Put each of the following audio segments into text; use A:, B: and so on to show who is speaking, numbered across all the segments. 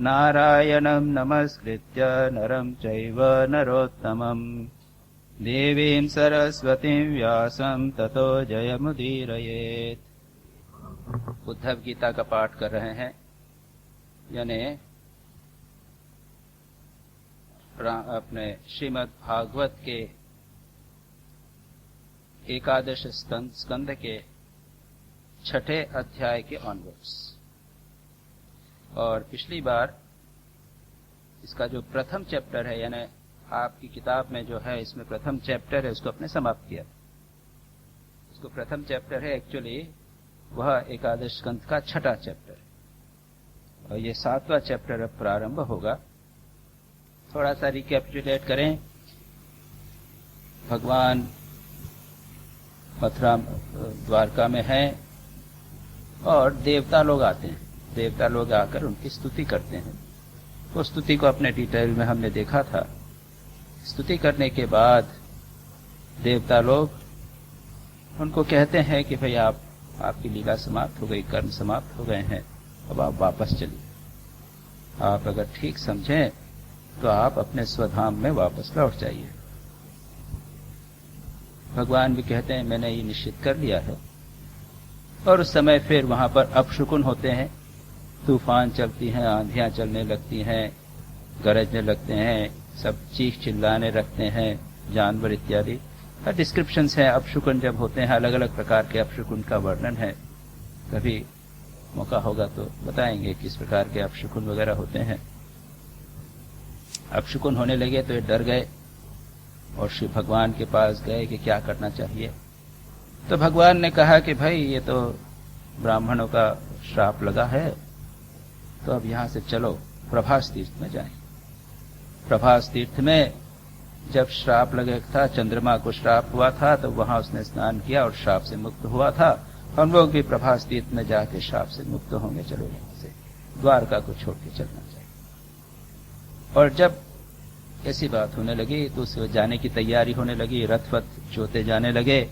A: नारायणं नमस्कृत्य नरं चैव नरोत्तमम् देवीं सरस्वतीं व्यासं ततो जयमुदीरयेत्। उद्धव गीता का पाठ कर रहे हैं, यानी अपने श्रीमद् भागवत के एकादश स्कंद के 6ठे अध्याय के ऑनवर्ड्स। और पिछली बार इसका जो प्रथम चैप्टर है, यानी आपकी किताब में जो है इसमें प्रथम चैप्टर है, उसको आपने समाप्त किया। उसको प्रथम चैप्टर है, एक्चुअली वह एकादश स्कंद का 6ठा चैप्टर है और ये 7वां चैप्टर अब प्रारंभ होगा। थोड़ा सा रिकैपिचुलेट करें। भगवान मथुरा द्वारका में हैं और देवता लोग आते हैं। देवता लोग आकर उनकी स्तुति करते हैं। वो स्तुति को अपने डिटेल में हमने देखा था। स्तुति करने के बाद देवता लोग उनको कहते हैं कि भाई आपकी लीला समाप्त हो गई, कर्म समाप्त हो गए हैं, अब आप वापस चलिए। आप अगर ठीक समझें तो आप अपने स्वधाम में वापस लौट जाइए। भगवान भी कहते हैं मैंने ये निश्चित कर लिया है। और उस समय फिर वहां पर अपशकुन होते हैं, तूफान चलती हैं, आंधियां चलने लगती हैं, गरजने लगते हैं, सब चीख चिल्लाने लगते हैं, जानवर इत्यादि डिस्क्रिप्शंस हैं। अपशकुन जब होते हैं, अलग अलग प्रकार के अपशकुन का वर्णन है। कभी मौका होगा तो बताएंगे किस प्रकार के अपशकुन वगैरह होते हैं। अपशकुन होने लगे तो ये डर गए और श्री भगवान के पास गए कि क्या करना चाहिए। तो भगवान ने कहा कि भाई ये तो ब्राह्मणों का श्राप लगा है, तो अब यहां से चलो प्रभास तीर्थ में जाएं। प्रभास तीर्थ में जब श्राप लगे था, चंद्रमा को श्राप हुआ था, तो वहां उसने स्नान किया और श्राप से मुक्त हुआ था। हम लोग भी प्रभास तीर्थ में जाके श्राप से मुक्त होंगे। चलो यहां से द्वारका को छोड़ के चलना चाहिए। और जब ऐसी बात होने लगी तो उस जाने की तैयारी होने लगी, रथ जोते जाने लगे।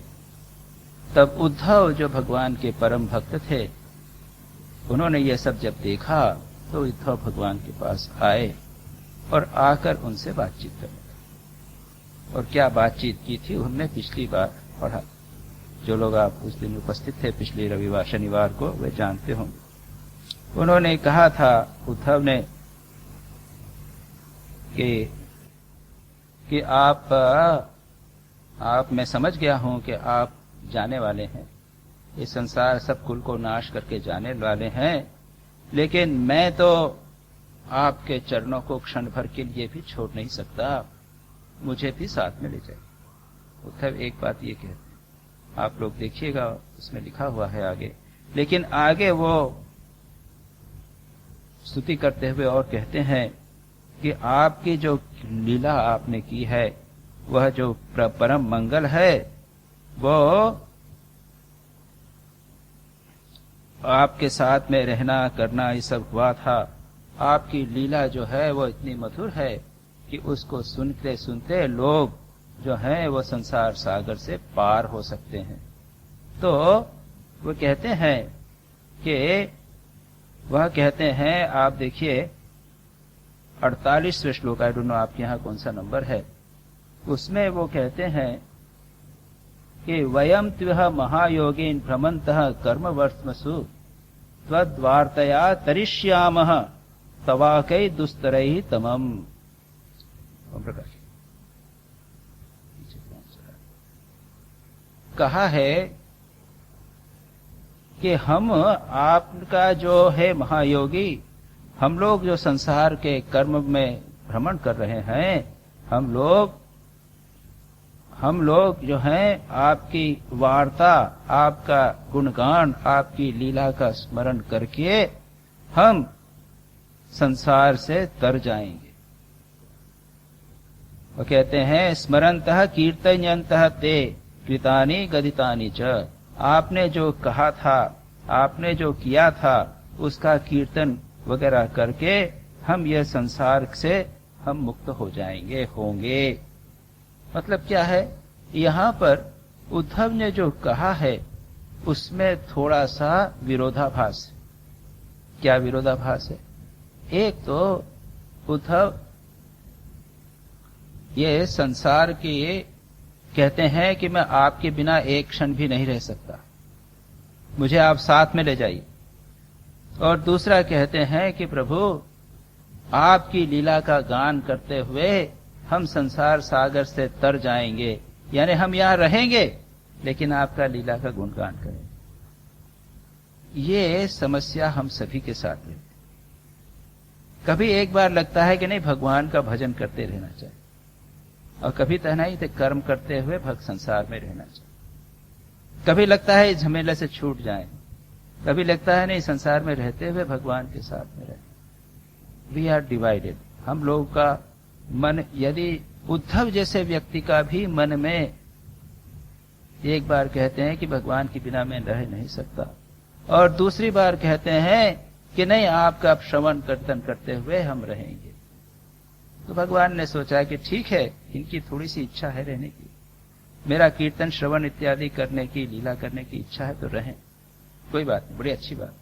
A: तब उद्धव जो भगवान के परम भक्त थे, उन्होंने ये सब जब देखा तो उद्धव भगवान के पास आए और आकर उनसे बातचीत करने लगे। और क्या बातचीत की थी हमने पिछली बार पढ़ा। जो लोग आप उस दिन उपस्थित थे पिछले रविवार शनिवार को, वे जानते होंगे। उन्होंने कहा था, उद्धव ने, कि आप मैं समझ गया हूं कि आप जाने वाले हैं, ये संसार सब कुल को नाश करके जाने वाले हैं, लेकिन मैं तो आपके चरणों को क्षण भर के लिए भी छोड़ नहीं सकता, मुझे भी साथ में ले जाइए। उद्धव एक बात ये कहते हैं, आप लोग देखिएगा उसमें लिखा हुआ है आगे, लेकिन आगे वो स्तुति करते हुए और कहते हैं कि आपकी जो लीला आपने की है, वह जो परम मंगल है, वो आपके साथ में रहना करना ये सब हुआ था। आपकी लीला जो है वो इतनी मधुर है कि उसको सुनते सुनते लोग जो हैं वो संसार सागर से पार हो सकते हैं। तो वो कहते हैं कि वह कहते हैं, आप देखिए 48वें श्लोक, आई डोंट नो आपके यहाँ कौन सा नंबर है, उसमें वो कहते हैं कि वयम त्वह महायोगीन भ्रमंतः कर्मवर्त्मसु त्वद्वार्तया तरिष्यामः तवाकै दुस्तरैः तमम्। कहा है कि हम आपका जो है महायोगी, हम लोग जो संसार के कर्म में भ्रमण कर रहे हैं, हम लोग जो हैं आपकी वार्ता, आपका गुणगान, आपकी लीला का स्मरण करके हम संसार से तर जाएंगे। वो कहते हैं स्मरन्तः कीर्तयन्तः ते कृतानि गदितानि च। आपने जो कहा था, आपने जो किया था, उसका कीर्तन वगैरह करके हम यह संसार से हम मुक्त हो जाएंगे, होंगे। मतलब क्या है, यहां पर उद्धव ने जो कहा है उसमें थोड़ा सा विरोधाभास है। क्या विरोधाभास है एक तो उद्धव ये संसार के कहते हैं कि मैं आपके बिना एक क्षण भी नहीं रह सकता, मुझे आप साथ में ले जाइए। और दूसरा कहते हैं कि प्रभु आपकी लीला का गान करते हुए हम संसार सागर से तर जाएंगे, यानी हम यहां रहेंगे लेकिन आपका लीला का गुणगान करेंगे। ये समस्या हम सभी के साथ है। कभी एक बार लगता है कि नहीं, भगवान का भजन करते रहना चाहिए, और कभी तो नहीं तो कर्म करते हुए भक्त संसार में रहना चाहिए। कभी लगता है इस झमेले से छूट जाए, कभी लगता है नहीं संसार में रहते हुए भगवान के साथ में रहे। We are divided. हम लोगों का मन, यदि उद्धव जैसे व्यक्ति का भी मन में एक बार कहते हैं कि भगवान के बिना मैं रह नहीं सकता, और दूसरी बार कहते हैं कि नहीं आपका श्रवण कीर्तन करते हुए हम रहेंगे, तो भगवान ने सोचा कि ठीक है, इनकी थोड़ी सी इच्छा है रहने की, मेरा कीर्तन श्रवण इत्यादि करने की, लीला करने की इच्छा है तो रहें, कोई बात नहीं, बड़ी अच्छी बात।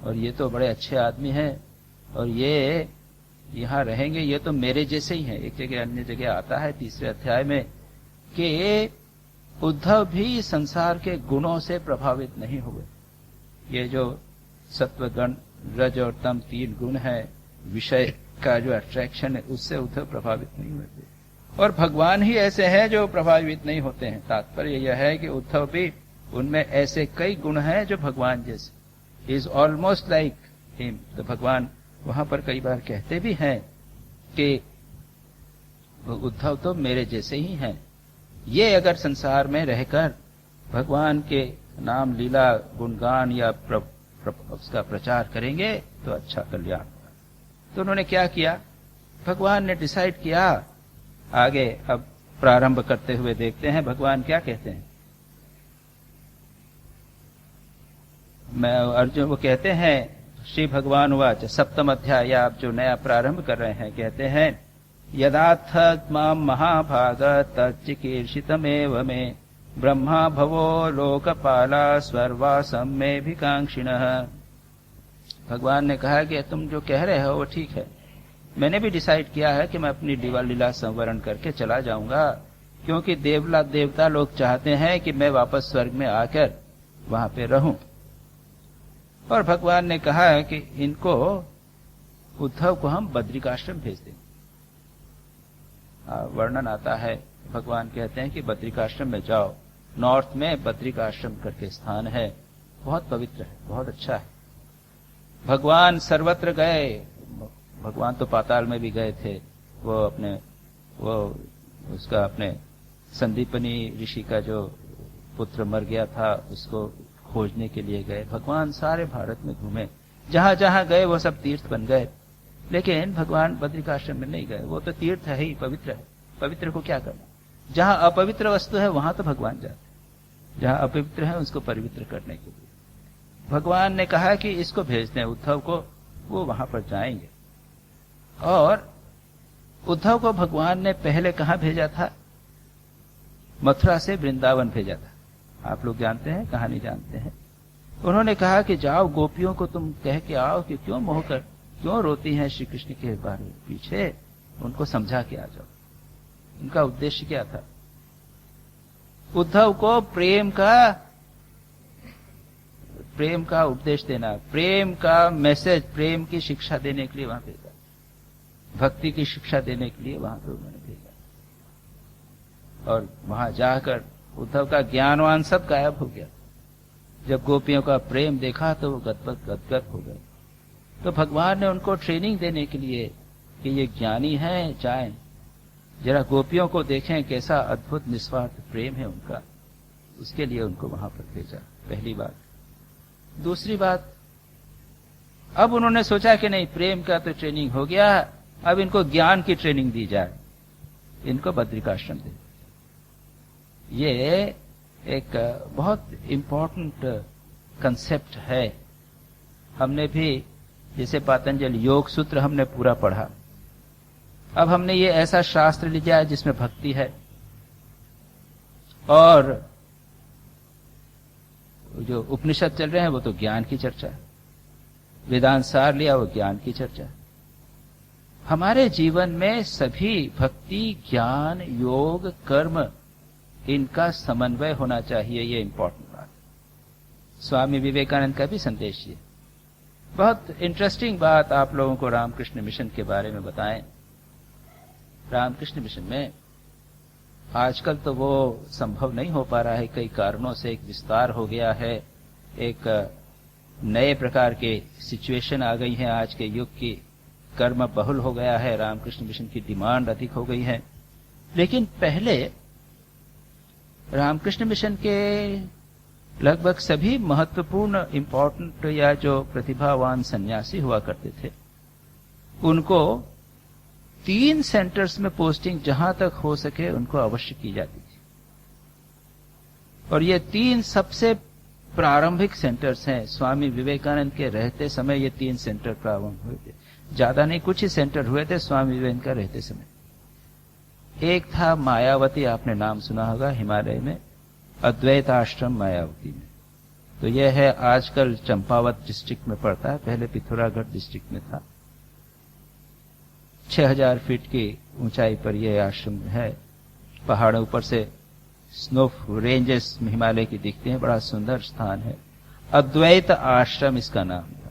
A: और ये तो बड़े अच्छे आदमी हैं, और ये यहां रहेंगे, ये तो मेरे जैसे ही हैं। एक जगह अन्य जगह आता है 3 अध्याय में कि उद्धव भी संसार के गुणों से प्रभावित नहीं हुए। ये जो सत्व गण, रज और तम 3 गुण है, विषय का जो अट्रैक्शन है, उससे उद्धव प्रभावित नहीं हुए थे। और भगवान ही ऐसे हैं जो प्रभावित नहीं होते हैं। तात्पर्य यह है कि उद्धव भी, उनमें ऐसे कई गुण हैं जो भगवान जैसे, इज ऑलमोस्ट लाइक हिम। तो भगवान वहां पर कई बार कहते भी हैं कि उद्धव तो मेरे जैसे ही हैं। ये अगर संसार में रहकर भगवान के नाम, लीला, गुणगान या उसका प्रचार करेंगे तो अच्छा कल्याण। तो उन्होंने क्या किया, भगवान ने डिसाइड किया। आगे अब प्रारंभ करते हुए देखते हैं भगवान क्या कहते हैं। मैं अर्जुन वो कहते हैं, श्री भगवान वाच 7 अध्याय, आप जो नया प्रारंभ कर रहे हैं, कहते हैं यदाथ मां महाभाग तच्चिकीर्षितमेव मे ब्रह्मा भवो लोकपाला स्वर्वासम में भिकांक्षिणः। भगवान ने कहा कि तुम जो कह रहे हो वो ठीक है, मैंने भी डिसाइड किया है कि मैं अपनी लीला संवरण करके चला जाऊंगा, क्योंकि देवता लोग चाहते हैं कि मैं वापस स्वर्ग में आकर वहां पे रहूं। और भगवान ने कहा है कि इनको, उद्धव को हम बद्रिकाश्रम भेज दें। वर्णन आता है, भगवान कहते हैं कि बद्रिकाश्रम में जाओ, नॉर्थ में बद्रिकाश्रम करके स्थान है, बहुत पवित्र है, बहुत अच्छा है। भगवान सर्वत्र गए, भगवान तो पाताल में भी गए थे, उसका अपने संदीपनी ऋषि का जो पुत्र मर गया था उसको खोजने के लिए गए। भगवान सारे भारत में घूमे, जहां जहां गए वो सब तीर्थ बन गए, लेकिन भगवान बद्रिकाश्रम में नहीं गए। वो तो तीर्थ है ही, पवित्र है, पवित्र को क्या करना। जहां अपवित्र वस्तु है वहां तो भगवान जाते, जहां अपवित्र है उसको पवित्र करने के लिए भगवान ने कहा कि इसको भेज दें उद्धव को, वो वहां पर जाएंगे। और उद्धव को भगवान ने पहले कहां भेजा था, मथुरा से वृंदावन भेजा था। आप लोग जानते हैं, कहानी जानते हैं। उन्होंने कहा कि जाओ गोपियों को तुम कह के आओ कि क्यों मोह कर, क्यों रोती हैं श्री कृष्ण के बारे पीछे, उनको समझा के आ जाओ। उनका उद्देश्य क्या था, उद्धव को प्रेम का उपदेश देना, प्रेम का मैसेज, प्रेम की शिक्षा देने के लिए वहां भेजा, भक्ति की शिक्षा देने के लिए वहां पर उन्होंने भेजा। और वहां जाकर उद्धव का ज्ञानवान सब गायब हो गया। जब गोपियों का प्रेम देखा तो वो गदगद हो गए। तो भगवान ने उनको ट्रेनिंग देने के लिए कि ये ज्ञानी है, जाएं जरा गोपियों को देखें कैसा अद्भुत निस्वार्थ प्रेम है उनका, उसके लिए उनको वहां पर भेजा। पहली बात। दूसरी बात, अब उन्होंने सोचा कि नहीं, प्रेम का तो ट्रेनिंग हो गया, अब इनको ज्ञान की ट्रेनिंग दी जाए, इनको बद्रिकाश्रम दे। ये एक बहुत इंपॉर्टेंट कंसेप्ट है। हमने भी जैसे पातंजलि योग सूत्र हमने पूरा पढ़ा, अब हमने ये ऐसा शास्त्र लिया है जिसमें भक्ति है और जो उपनिषद चल रहे हैं वो तो ज्ञान की चर्चा है। वेदांत सार लिया, वो ज्ञान की चर्चा। हमारे जीवन में सभी भक्ति, ज्ञान, योग, कर्म, इनका समन्वय होना चाहिए। ये इंपॉर्टेंट बात है। स्वामी विवेकानंद का भी संदेश ये। बहुत इंटरेस्टिंग बात आप लोगों को रामकृष्ण मिशन के बारे में बताएं। रामकृष्ण मिशन में आजकल तो वो संभव नहीं हो पा रहा है, कई कारणों से। एक विस्तार हो गया है, एक नए प्रकार के सिचुएशन आ गई है आज के युग की, कर्म बहुल हो गया है, रामकृष्ण मिशन की डिमांड अधिक हो गई है। लेकिन पहले रामकृष्ण मिशन के लगभग सभी महत्वपूर्ण, इंपॉर्टेंट या जो प्रतिभावान सन्यासी हुआ करते थे, उनको 3 सेंटर्स में पोस्टिंग जहां तक हो सके उनको अवश्य की जाती थी। और ये 3 सबसे प्रारंभिक सेंटर्स हैं। स्वामी विवेकानंद के रहते समय ये 3 सेंटर प्रारंभ हुए थे। ज्यादा नहीं, कुछ ही सेंटर हुए थे स्वामी विवेकानंद का रहते समय। एक था मायावती, आपने नाम सुना होगा, हिमालय में अद्वैत आश्रम मायावती में। तो यह है, आजकल चंपावत डिस्ट्रिक्ट में पड़ता है, पहले पिथौरागढ़ डिस्ट्रिक्ट में था। 6000 फीट की ऊंचाई पर यह आश्रम है। पहाड़ों ऊपर से स्नो रेंजेस हिमालय की दिखते हैं, बड़ा सुंदर स्थान है। अद्वैत आश्रम इसका नाम है।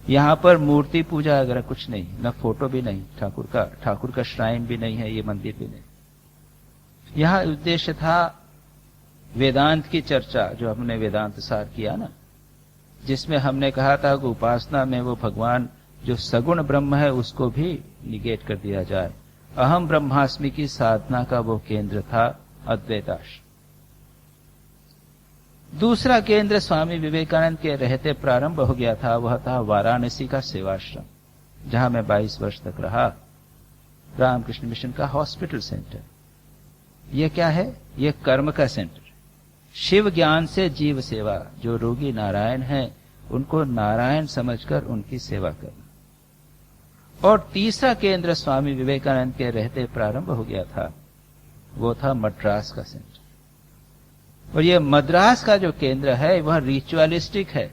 A: यहां पर मूर्ति पूजा वगैरह कुछ नहीं, न फोटो भी नहीं ठाकुर का श्राइन भी नहीं है, ये मंदिर भी नहीं। यहां उद्देश्य था वेदांत की चर्चा, जो हमने वेदांत सार किया ना, जिसमें हमने कहा था कि उपासना में वो भगवान जो सगुण ब्रह्म है उसको भी निगेट कर दिया जाए। अहम ब्रह्मास्मि की साधना का वो केंद्र था अद्वैताश्रम। दूसरा केंद्र स्वामी विवेकानंद के रहते प्रारंभ हो गया था, वह था वाराणसी का सेवाश्रम, जहां मैं 22 वर्ष तक रहा। रामकृष्ण मिशन का हॉस्पिटल सेंटर। यह क्या है? यह कर्म का सेंटर। शिव ज्ञान से जीव सेवा। जो रोगी नारायण हैं उनको नारायण समझकर उनकी सेवा करना। और तीसरा केंद्र स्वामी विवेकानंद के रहते प्रारंभ हो गया था, वो था मद्रास का सेंटर। और यह मद्रास का जो केंद्र है वह रिचुअलिस्टिक है।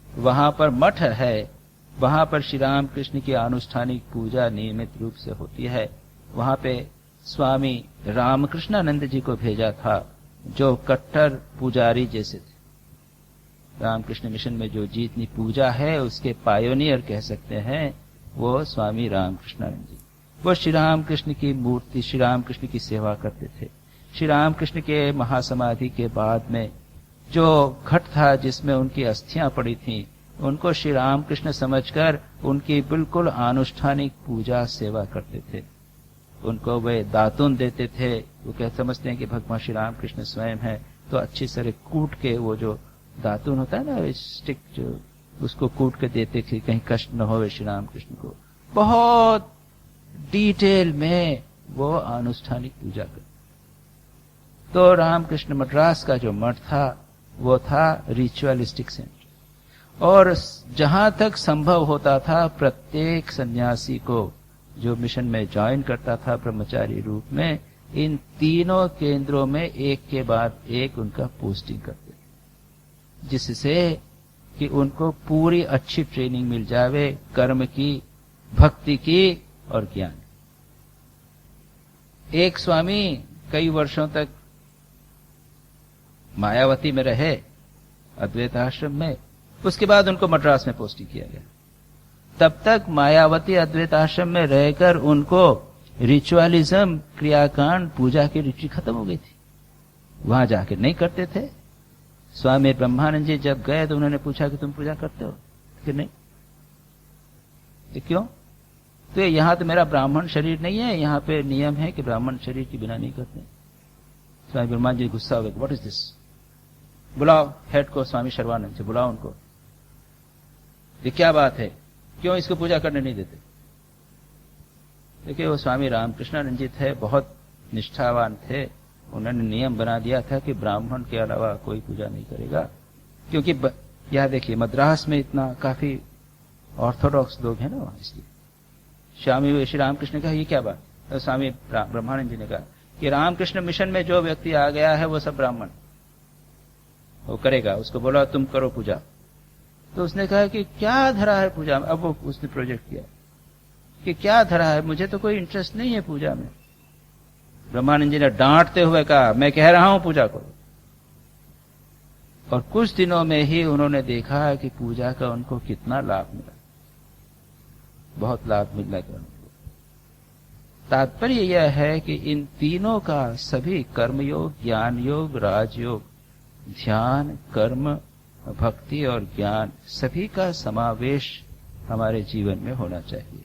A: वहां पर मठ है, वहां पर श्री राम कृष्ण की अनुष्ठानिक पूजा नियमित रूप से होती है। वहां पे स्वामी रामकृष्णानंद जी को भेजा था, जो कट्टर पुजारी जैसे थे। रामकृष्ण मिशन में जो जितनी पूजा है उसके पायोनियर कह सकते हैं वो स्वामी रामकृष्णानंद जी। वो श्री रामकृष्ण की मूर्ति, श्री रामकृष्ण की सेवा करते थे। श्री रामकृष्ण के महासमाधि के बाद में जो घट था जिसमें उनकी अस्थियां पड़ी थीं, उनको श्री रामकृष्ण समझकर उनकी बिल्कुल अनुष्ठानिक पूजा सेवा करते थे। उनको वे दातुन देते थे। वो क्या समझते हैं कि भगवान श्री रामकृष्ण स्वयं है, तो अच्छी तरह कूट के, वो जो दातुन होता है ना स्टिक, जो उसको कूट के देते थे, कहीं कष्ट न हो श्री रामकृष्ण को। बहुत डिटेल में वो अनुष्ठानिक पूजा करते। तो रामकृष्ण मद्रास का जो मठ था वो था रिचुअलिस्टिक सेंटर। और जहां तक संभव होता था प्रत्येक सन्यासी को जो मिशन में ज्वाइन करता था ब्रह्मचारी रूप में, इन तीनों केंद्रों में एक के बाद एक उनका पोस्टिंग करते, जिससे कि उनको पूरी अच्छी ट्रेनिंग मिल जावे कर्म की, भक्ति की और ज्ञान। एक स्वामी कई वर्षों तक मायावती में रहे, अद्वैत आश्रम में। उसके बाद उनको मद्रास में पोस्टिंग किया गया। तब तक मायावती अद्वैत आश्रम में रहकर उनको रिचुअलिज्म, क्रियाकांड, पूजा की रुचि खत्म हो गई थी। वहां जाकर नहीं करते थे। स्वामी ब्रह्मानंद जी जब गए तो उन्होंने पूछा कि तुम पूजा करते हो? कि नहीं। तो क्यों? तो यहां तो मेरा ब्राह्मण शरीर नहीं है, यहां पे नियम है कि ब्राह्मण शरीर के बिना नहीं करते। स्वामी ब्रह्मानंद जी गुस्सा हो गए, व्हाट इज दिस? बुलाओ हेड को, स्वामी शर्वानंद से बुलाओ उनको। ये क्या बात है, क्यों इसको पूजा करने नहीं देते? देखिए वो स्वामी रामकृष्णानंद जी थे, बहुत निष्ठावान थे। उन्होंने नियम बना दिया था कि ब्राह्मण के अलावा कोई पूजा नहीं करेगा। क्योंकि यह देखिए मद्रास में इतना काफी ऑर्थोडॉक्स लोग हैं ना वहां, इसलिए स्वामी श्री रामकृष्ण ने कहा ये क्या बात? तो स्वामी ब्रह्मानंद जी ने कहा कि रामकृष्ण मिशन में जो व्यक्ति आ गया है वो सब ब्राह्मण वो करेगा, उसको बोला तुम करो पूजा। तो उसने कहा कि क्या धरा है पूजा में। अब वो उसने प्रोजेक्ट किया कि क्या धरा है, मुझे तो कोई इंटरेस्ट नहीं है पूजा में। ब्रह्मानंद जी ने डांटते हुए कहा, मैं कह रहा हूं पूजा करो। और कुछ दिनों में ही उन्होंने देखा कि पूजा का उनको कितना लाभ मिला, बहुत लाभ मिला उनको। तात्पर्य यह है कि इन तीनों का, सभी कर्मयोग, ज्ञान योग, राजयोग, ध्यान, कर्म, भक्ति और ज्ञान, सभी का समावेश हमारे जीवन में होना चाहिए।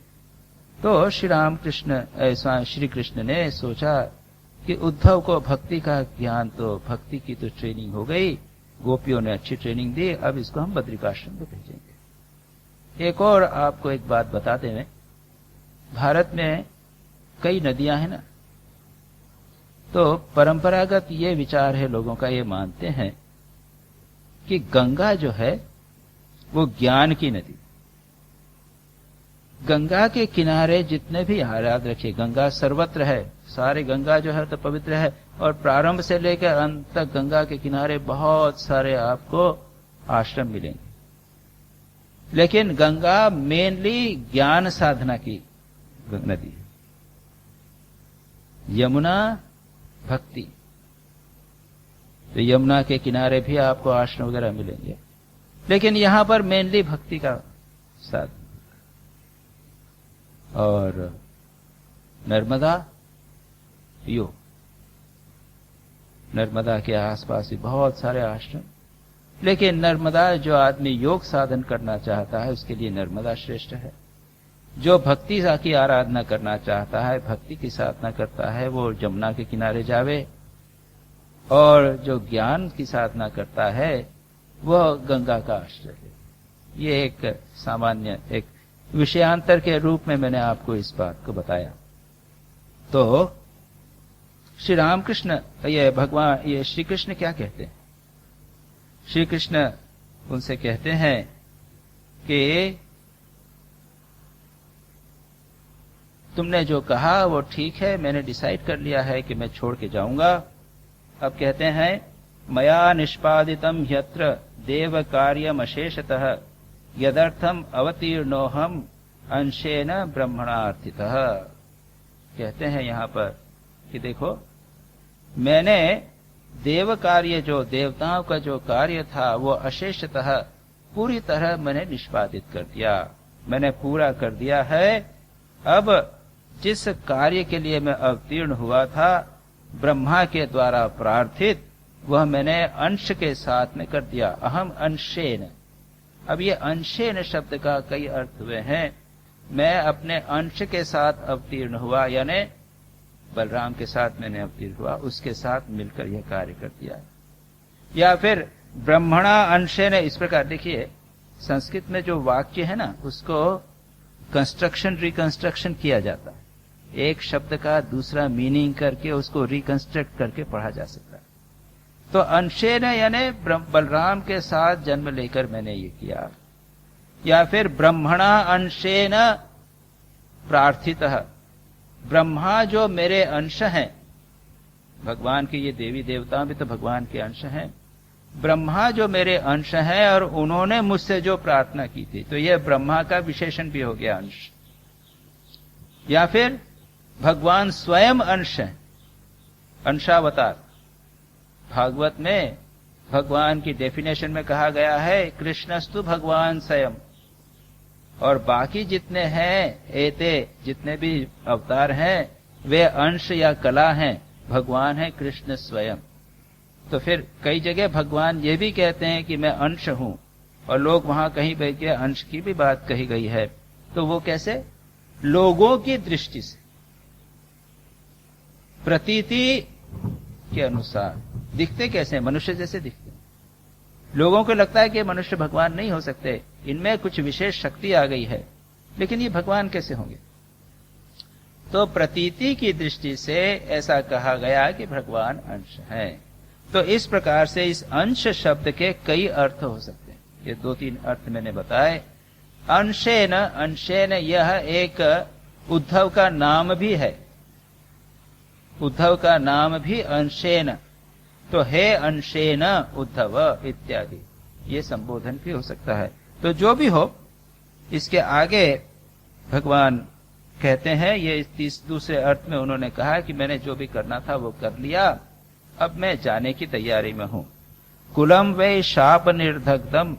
A: तो श्री कृष्ण ने सोचा कि उद्धव को भक्ति का ज्ञान, तो भक्ति की तो ट्रेनिंग हो गई, गोपियों ने अच्छी ट्रेनिंग दी, अब इसको हम बद्रिकाश्रम में भेजेंगे। एक और आपको एक बात बता दें, भारत में कई नदियां हैं ना, तो परंपरागत ये विचार है लोगों का, ये मानते हैं कि गंगा जो है वो ज्ञान की नदी। गंगा के किनारे जितने भी, याद रखिए गंगा सर्वत्र है, सारे गंगा जो है तो पवित्र है, और प्रारंभ से लेकर अंत तक गंगा के किनारे बहुत सारे आपको आश्रम मिलेंगे। लेकिन गंगा मेनली ज्ञान साधना की नदी है, यमुना भक्ति। तो यमुना के किनारे भी आपको आश्रम वगैरह मिलेंगे, लेकिन यहां पर मेनली भक्ति का साधन। और नर्मदा योग, नर्मदा के आसपास भी बहुत सारे आश्रम, लेकिन नर्मदा, जो आदमी योग साधन करना चाहता है उसके लिए नर्मदा श्रेष्ठ है। जो भक्ति की आराधना करना चाहता है, भक्ति की साधना करता है, वो जमुना के किनारे जावे, और जो ज्ञान की साधना करता है वह गंगा का आश्रय है। ये एक सामान्य, एक विषयांतर के रूप में मैंने आपको इस बात को बताया। तो श्री रामकृष्ण, ये भगवान, ये श्री कृष्ण क्या कहते हैं? श्री कृष्ण उनसे कहते हैं कि तुमने जो कहा वो ठीक है, मैंने डिसाइड कर लिया है कि मैं छोड़ के जाऊंगा। अब कहते हैं, मया निष्पादितम यत्र देव कार्यम अशेषतः यदर्थम अवतीर्णोहम अंशेन ब्रह्मणार्थितः। कहते हैं यहां पर कि देखो, मैंने देव कार्य, जो देवताओं का जो कार्य था वो अशेषतः पूरी तरह मैंने निष्पादित कर दिया, मैंने पूरा कर दिया है। अब जिस कार्य के लिए मैं अवतीर्ण हुआ था, ब्रह्मा के द्वारा प्रार्थित, वह मैंने अंश के साथ में कर दिया। अहम अंशेन। अब ये अंशेन शब्द का कई अर्थ हुए हैं। मैं अपने अंश के साथ अवतीर्ण हुआ, यानी बलराम के साथ मैंने अवतीर्ण हुआ, उसके साथ मिलकर यह कार्य कर दिया। या फिर ब्रह्मणा अंशेन, इस प्रकार देखिए संस्कृत में जो वाक्य है ना, उसको कंस्ट्रक्शन रिकंस्ट्रक्शन किया जाता है। एक शब्द का दूसरा मीनिंग करके उसको रिकंस्ट्रक्ट करके पढ़ा जा सकता है। तो अंशेन यानी बलराम के साथ जन्म लेकर मैंने ये किया। या फिर ब्रह्मणा अंशेन प्रार्थितः, ब्रह्मा जो मेरे अंश हैं, भगवान के ये देवी देवता भी तो भगवान के अंश हैं, ब्रह्मा जो मेरे अंश हैं और उन्होंने मुझसे जो प्रार्थना की थी, तो यह ब्रह्मा का विशेषण भी हो गया अंश। या फिर भगवान स्वयं अंश है, अंशावतार। भागवत में भगवान की डेफिनेशन में कहा गया है, कृष्णस्तु भगवान स्वयं, और बाकी जितने हैं एते, जितने भी अवतार हैं, वे अंश या कला हैं, भगवान है कृष्ण स्वयं। तो फिर कई जगह भगवान ये भी कहते हैं कि मैं अंश हूं, और लोग वहां कहीं बैठ के अंश की भी बात कही गई है। तो वो कैसे? लोगों की दृष्टि से, प्रतीति के अनुसार। दिखते कैसे? मनुष्य जैसे दिखते। लोगों को लगता है कि मनुष्य भगवान नहीं हो सकते, इनमें कुछ विशेष शक्ति आ गई है, लेकिन ये भगवान कैसे होंगे? तो प्रतीति की दृष्टि से ऐसा कहा गया कि भगवान अंश है। तो इस प्रकार से इस अंश शब्द के कई अर्थ हो सकते हैं। ये 2-3 अर्थ मैंने बताए। अंशेन, अंशेन यह एक उद्धव का नाम भी है, उद्धव का नाम भी अंशेन। तो हे अंशेन उद्धव इत्यादि ये संबोधन भी हो सकता है। तो जो भी हो, इसके आगे भगवान कहते हैं, ये इस दूसरे अर्थ में उन्होंने कहा कि मैंने जो भी करना था वो कर लिया, अब मैं जाने की तैयारी में हूं। कुलम वै शाप निर्दग्धम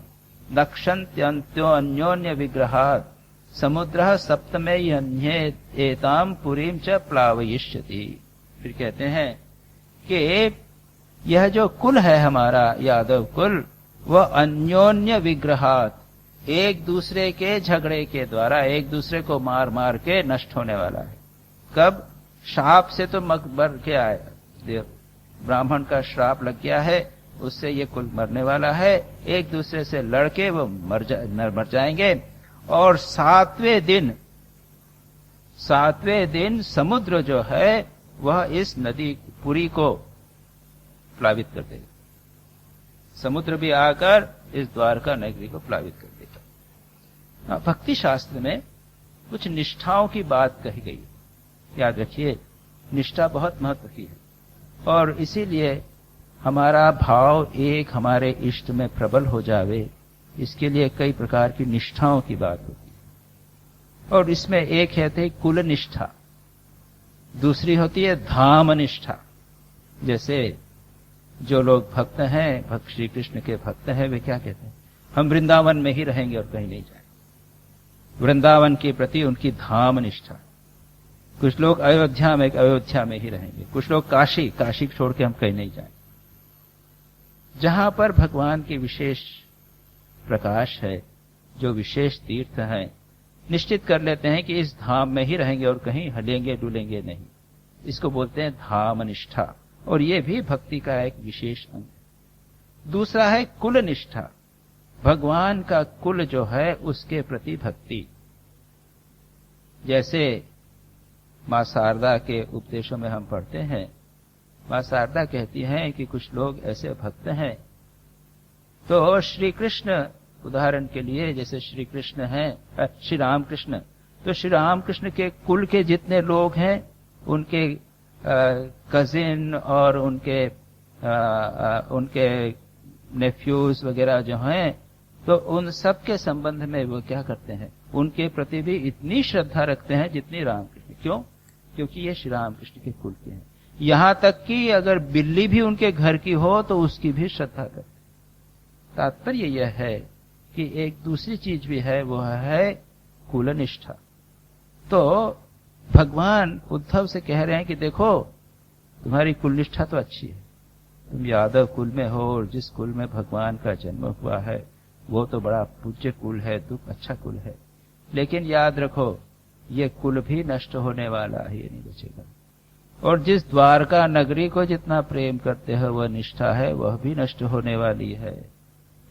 A: नक्षन्त्यन्त्यो अन्योन्य विग्रहात् समुद्र सप्तमे अन्ये एताम पुरीम च प्लावयिष्यति। फिर कहते हैं कि यह जो कुल है हमारा यादव कुल, वह अन्योन्य विग्रहात्, एक दूसरे के झगड़े के द्वारा एक दूसरे को मार मार के नष्ट होने वाला है। कब? शाप से तो मर के आया, ब्राह्मण का श्राप लग गया है, उससे ये कुल मरने वाला है। एक दूसरे से लड़के वो मर जाएंगे। और सातवें दिन समुद्र जो है वह इस नदी पुरी को प्लावित कर देगा। समुद्र भी आकर इस द्वारका नगरी को प्लावित कर देगा। भक्ति शास्त्र में कुछ निष्ठाओं की बात कही गई। याद रखिए, निष्ठा बहुत महत्व की है, और इसीलिए हमारा भाव एक हमारे इष्ट में प्रबल हो जावे, इसके लिए कई प्रकार की निष्ठाओं की बात होती है। और इसमें एक है कुल निष्ठा, दूसरी होती है धाम निष्ठा। जैसे जो लोग भक्त हैं, भक्त श्री कृष्ण के भक्त हैं, वे क्या कहते हैं? हम वृंदावन में ही रहेंगे और कहीं नहीं जाएंगे। वृंदावन के प्रति उनकी धाम निष्ठा। कुछ लोग अयोध्या में ही रहेंगे, कुछ लोग काशी छोड़ के हम कहीं नहीं जाएंगे। जहां पर भगवान की विशेष प्रकाश है, जो विशेष तीर्थ है, निश्चित कर लेते हैं कि इस धाम में ही रहेंगे और कहीं हलेंगे डुलेंगे नहीं। इसको बोलते हैं धाम निष्ठा, और ये भी भक्ति का एक विशेष अंग है। दूसरा है कुल निष्ठा, भगवान का कुल जो है उसके प्रति भक्ति। जैसे मां शारदा के उपदेशों में हम पढ़ते हैं, मां शारदा कहती हैं कि कुछ लोग ऐसे भक्त हैं, तो श्री कृष्ण, उदाहरण के लिए जैसे श्री कृष्ण हैं, श्री रामकृष्ण, तो श्री रामकृष्ण के कुल के जितने लोग हैं, उनके कजिन और उनके नेफ्यूज वगैरह जो हैं, तो उन सब के संबंध में वो क्या करते हैं? उनके प्रति भी इतनी श्रद्धा रखते हैं जितनी रामकृष्ण। क्यों? क्योंकि ये श्री रामकृष्ण के कुल के हैं। यहां तक कि अगर बिल्ली भी उनके घर की हो तो उसकी भी श्रद्धा करते हैं। तात्पर्य यह है कि एक दूसरी चीज भी है, वह है कुलनिष्ठा। तो भगवान उद्धव से कह रहे हैं कि देखो, तुम्हारी कुलनिष्ठा तो अच्छी है, तुम यादव कुल में हो, और जिस कुल में भगवान का जन्म हुआ है वो तो बड़ा पूज्य कुल है, दुख अच्छा कुल है, लेकिन याद रखो ये कुल भी नष्ट होने वाला है, ये नहीं बचेगा। और जिस द्वारका नगरी को जितना प्रेम करते हो वह निष्ठा है, वह भी नष्ट होने वाली है।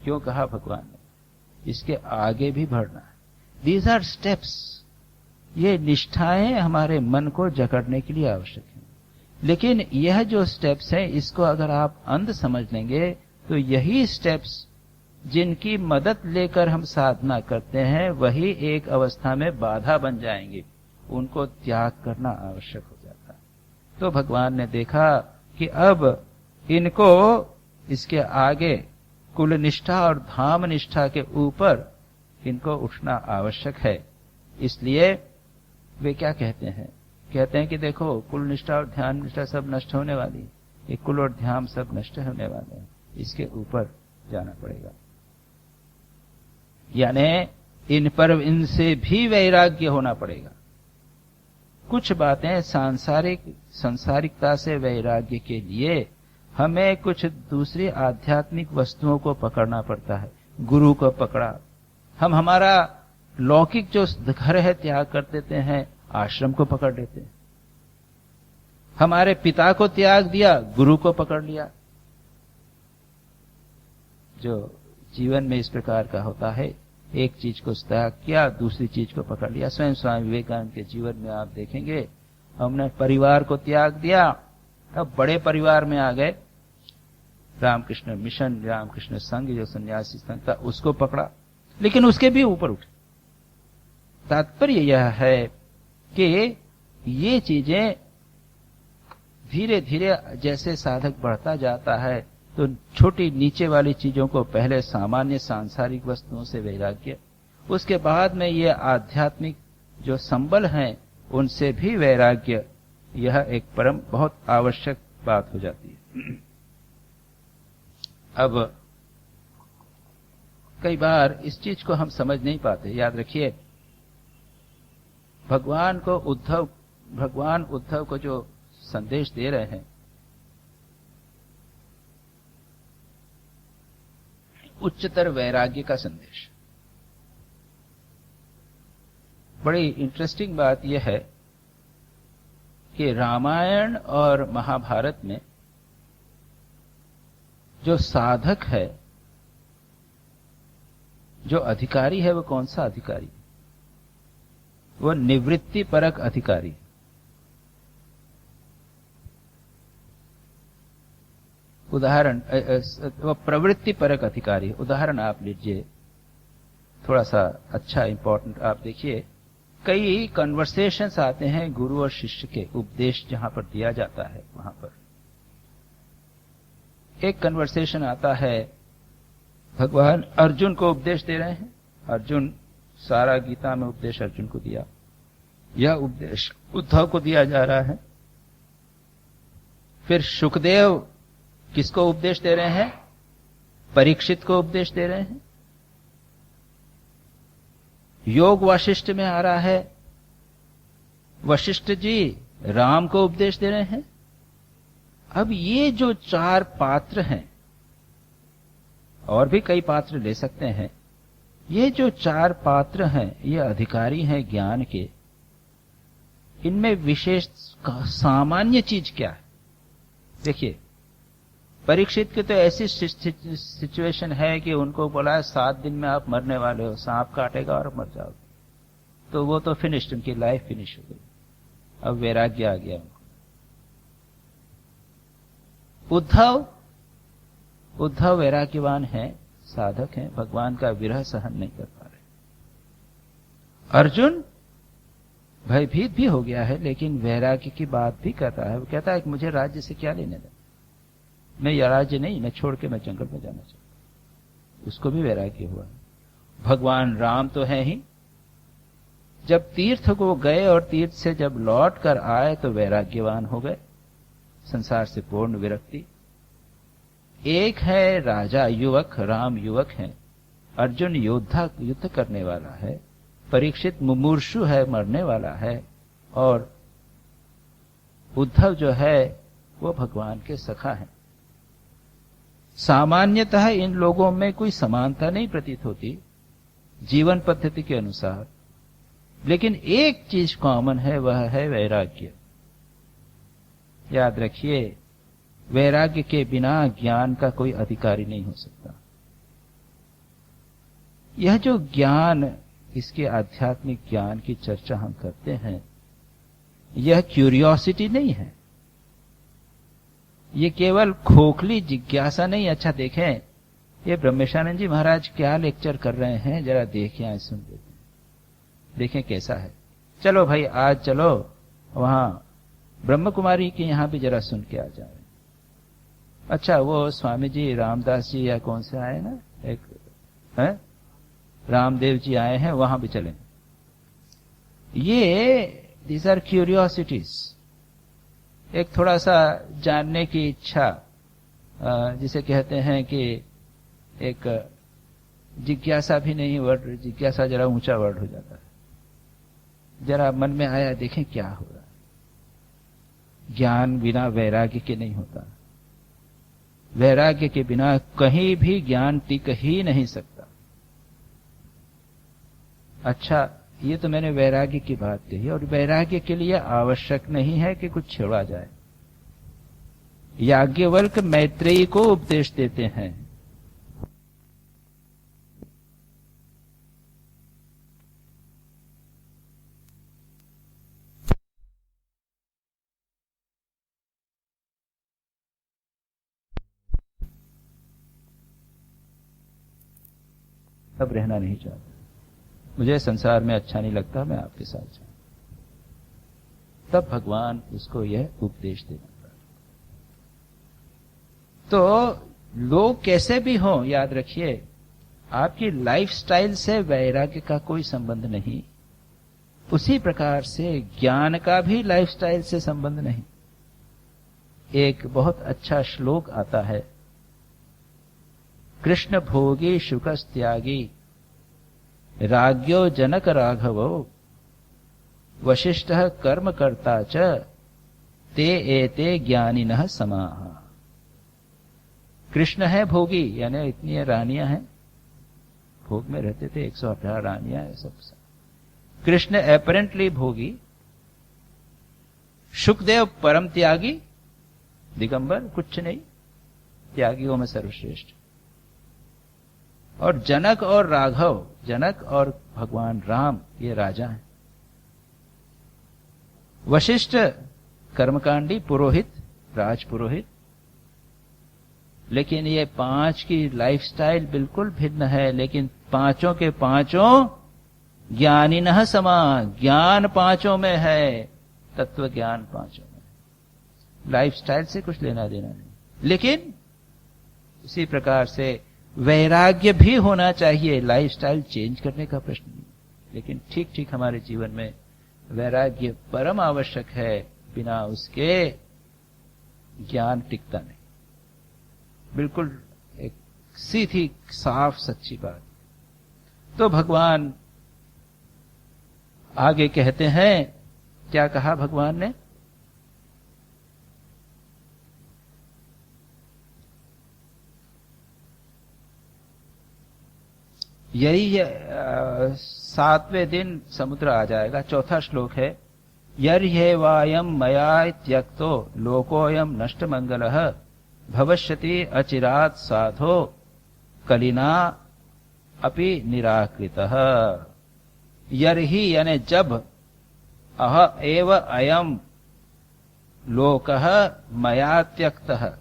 A: क्यों कहा भगवान ने? इसके आगे भी बढ़ना है। These are steps. ये निष्ठाएं हमारे मन को जकड़ने के लिए आवश्यक है, लेकिन यह जो स्टेप्स हैं, इसको अगर आप अंध समझ लेंगे तो यही स्टेप्स जिनकी मदद लेकर हम साधना करते हैं, वही एक अवस्था में बाधा बन जाएंगे। उनको त्याग करना आवश्यक हो जाता है। तो भगवान ने देखा कि अब इनको इसके आगे कुल निष्ठा और धाम निष्ठा के ऊपर इनको उठना आवश्यक है। इसलिए वे क्या कहते हैं? कहते हैं कि देखो, कुल निष्ठा और ध्यान निष्ठा सब नष्ट होने वाली है, ये कुल और ध्यान सब नष्ट होने वाले हैं, इसके ऊपर जाना पड़ेगा। यानी इनसे भी वैराग्य होना पड़ेगा। कुछ बातें सांसारिकता से वैराग्य के लिए हमें कुछ दूसरी आध्यात्मिक वस्तुओं को पकड़ना पड़ता है। गुरु को पकड़ा, हम हमारा लौकिक जो घर है त्याग कर देते हैं, आश्रम को पकड़ लेते हैं। हमारे पिता को त्याग दिया, गुरु को पकड़ लिया। जो जीवन में इस प्रकार का होता है, एक चीज को त्याग किया, दूसरी चीज को पकड़ लिया। स्वयं स्वामी विवेकानंद के जीवन में आप देखेंगे, हमने परिवार को त्याग दिया, अब बड़े परिवार में आ गए। रामकृष्ण मिशन, रामकृष्ण संघ जो सन्यासी संघ था, उसको पकड़ा, लेकिन उसके भी ऊपर उठे। तात्पर्य यह है कि ये चीजें धीरे धीरे जैसे साधक बढ़ता जाता है, तो छोटी नीचे वाली चीजों को पहले सामान्य सांसारिक वस्तुओं से वैराग्य, उसके बाद में ये आध्यात्मिक जो संबल हैं उनसे भी वैराग्य, यह एक परम बहुत आवश्यक बात हो जाती है। अब कई बार इस चीज को हम समझ नहीं पाते। याद रखिए, भगवान उद्धव को जो संदेश दे रहे हैं, उच्चतर वैराग्य का संदेश। बड़ी इंटरेस्टिंग बात यह है कि रामायण और महाभारत में जो साधक है, जो अधिकारी है, वो कौन सा अधिकारी? वो निवृत्ति परक अधिकारी। उदाहरण, वो प्रवृत्ति परक अधिकारी। उदाहरण आप लीजिए, थोड़ा सा अच्छा इंपॉर्टेंट आप देखिए, कई कन्वर्सेशंस आते हैं गुरु और शिष्य के, उपदेश जहां पर दिया जाता है वहां पर। एक कन्वर्सेशन आता है, भगवान अर्जुन को उपदेश दे रहे हैं। अर्जुन, सारा गीता में उपदेश अर्जुन को दिया, यह उपदेश उद्धव को दिया जा रहा है। फिर सुखदेव किसको उपदेश दे रहे हैं? परीक्षित को उपदेश दे रहे हैं। योग वशिष्ठ में आ रहा है, वशिष्ठ जी राम को उपदेश दे रहे हैं। अब ये जो चार पात्र हैं, और भी कई पात्र ले सकते हैं, ये जो चार पात्र हैं, ये अधिकारी हैं ज्ञान के। इनमें विशेष सामान्य चीज क्या है? देखिए, परीक्षित की तो ऐसी सिचुएशन है कि उनको बोला है 7 दिन में आप मरने वाले हो, सांप काटेगा और मर जाओगे, तो वो तो फिनिश्ड, उनकी लाइफ फिनिश हो गई। अब वैराग्य आ गया उनको। उद्धव वैराग्यवान है, साधक है, भगवान का विरह सहन नहीं कर पा रहे। अर्जुन भयभीत भी हो गया है, लेकिन वैराग्य की बात भी कर रहा है। वो कहता है कि मुझे राज्य से क्या लेने देना, मैं यह राज्य नहीं, मैं छोड़ के मैं जंगल में जाना चाहता हूं। उसको भी वैराग्य हुआ। भगवान राम तो है ही, जब तीर्थ को गए और तीर्थ से जब लौट कर आए तो वैराग्यवान हो गए, संसार से पूर्ण विरक्ति। एक है राजा युवक, राम युवक है, अर्जुन युद्ध करने वाला है, परीक्षित मुमूर्षु है, मरने वाला है, और उद्धव जो है वो भगवान के सखा है। सामान्यतः इन लोगों में कोई समानता नहीं प्रतीत होती जीवन पद्धति के अनुसार, लेकिन एक चीज कॉमन है, वह है वैराग्य। याद रखिए, वैराग्य के बिना ज्ञान का कोई अधिकारी नहीं हो सकता। यह जो ज्ञान, इसके आध्यात्मिक ज्ञान की चर्चा हम करते हैं, यह क्यूरियोसिटी नहीं है, ये केवल खोखली जिज्ञासा नहीं। अच्छा देखें, ये ब्रह्मेशानंद जी महाराज क्या लेक्चर कर रहे हैं, जरा देखें, आए सुन लेते हैं, देखें कैसा है। चलो भाई, आज चलो वहां ब्रह्म कुमारी के यहां भी जरा सुन के आ जाए। अच्छा, वो स्वामी जी रामदास जी या कौन से आए ना, एक है रामदेव जी आए हैं, वहां भी चलें। ये दीज आर क्यूरियोसिटीज, एक थोड़ा सा जानने की इच्छा, जिसे कहते हैं कि एक जिज्ञासा भी नहीं, वर्ड जिज्ञासा जरा ऊंचा वर्ड हो जाता है। जरा मन में आया, देखें क्या हो रहा है। ज्ञान बिना वैराग्य के नहीं होता, वैराग्य के बिना कहीं भी ज्ञान टिक ही नहीं सकता। अच्छा, ये तो मैंने वैराग्य की बात कही, और वैराग्य के लिए आवश्यक नहीं है कि कुछ छेड़ा जाए। याज्ञवल्क्य मैत्रेयी को उपदेश देते हैं, अब रहना नहीं चाहता, मुझे संसार में अच्छा नहीं लगता, मैं आपके साथ जाऊं। तब भगवान उसको यह उपदेश देना पड़ा। तो लोग कैसे भी हों, याद रखिए आपकी लाइफस्टाइल से वैराग्य का कोई संबंध नहीं। उसी प्रकार से ज्ञान का भी लाइफस्टाइल से संबंध नहीं। एक बहुत अच्छा श्लोक आता है, कृष्ण भोगी शुकस त्यागी राज्ञो जनक राघवो वशिष्ठः कर्म कर्ता च ते एते ज्ञानिनः समाः। कृष्ण है भोगी, यानी इतनी रानियां हैं, भोग में रहते थे, 118 रानियां है सब। कृष्ण एपरेंटली भोगी, शुकदेव परम त्यागी, दिगंबर कुछ नहीं, त्यागियों में सर्वश्रेष्ठ। और जनक और राघव, जनक और भगवान राम ये राजा हैं। वशिष्ठ कर्मकांडी पुरोहित, राजपुरोहित। लेकिन ये 5 की लाइफस्टाइल बिल्कुल भिन्न है, लेकिन पांचों के पांचों ज्ञानिनः समान, ज्ञान पांचों में है, तत्व ज्ञान पांचों में। लाइफस्टाइल से कुछ लेना देना नहीं। लेकिन इसी प्रकार से वैराग्य भी होना चाहिए, लाइफस्टाइल चेंज करने का प्रश्न नहीं। लेकिन ठीक ठीक हमारे जीवन में वैराग्य परम आवश्यक है, बिना उसके ज्ञान टिकता नहीं। बिल्कुल एक सीधी साफ सच्ची बात। तो भगवान आगे कहते हैं, क्या कहा भगवान ने? यही 7वें दिन समुद्र आ जाएगा। चौथा श्लोक है, यर्ह्येवायं मया त्यक्तो लोकोऽयं नष्टमंगलः भविष्यति अचिरात् साधो कलिना अपि निराकृतः। यर्हि यानी जब, अह एव अयम लोकः मया त्यक्तः,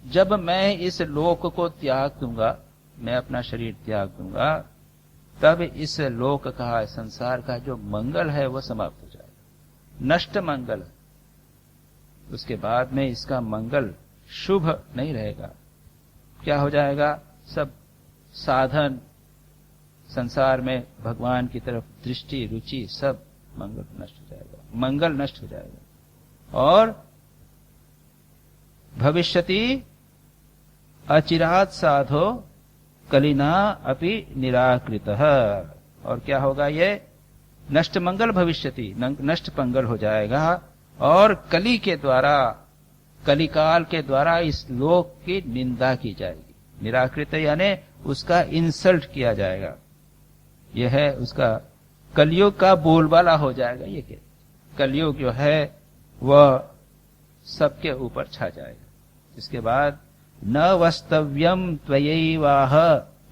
A: जब मैं इस लोक को त्याग दूंगा, मैं अपना शरीर त्याग दूंगा, तब इस लोक का, संसार का जो मंगल है वह समाप्त हो जाएगा, नष्ट मंगल। उसके बाद में इसका मंगल शुभ नहीं रहेगा। क्या हो जाएगा? सब साधन, संसार में भगवान की तरफ दृष्टि, रुचि, सब मंगल नष्ट हो जाएगा, मंगल नष्ट हो जाएगा। और भविष्यति अचिरात् साधो कलिना अपि निराकृतः। और क्या होगा? ये नष्ट मंगल भविष्यति, नष्ट पंगल हो जाएगा। और कली के द्वारा, कलिकाल के द्वारा इस लोक की निंदा की जाएगी। निराकृत यानी उसका इंसल्ट किया जाएगा। यह है उसका, कलयुग का बोलबाला हो जाएगा। ये क्या, कलयुग जो है वह सबके ऊपर छा जाएगा। इसके बाद न वस्तव्यम त्वयैवाह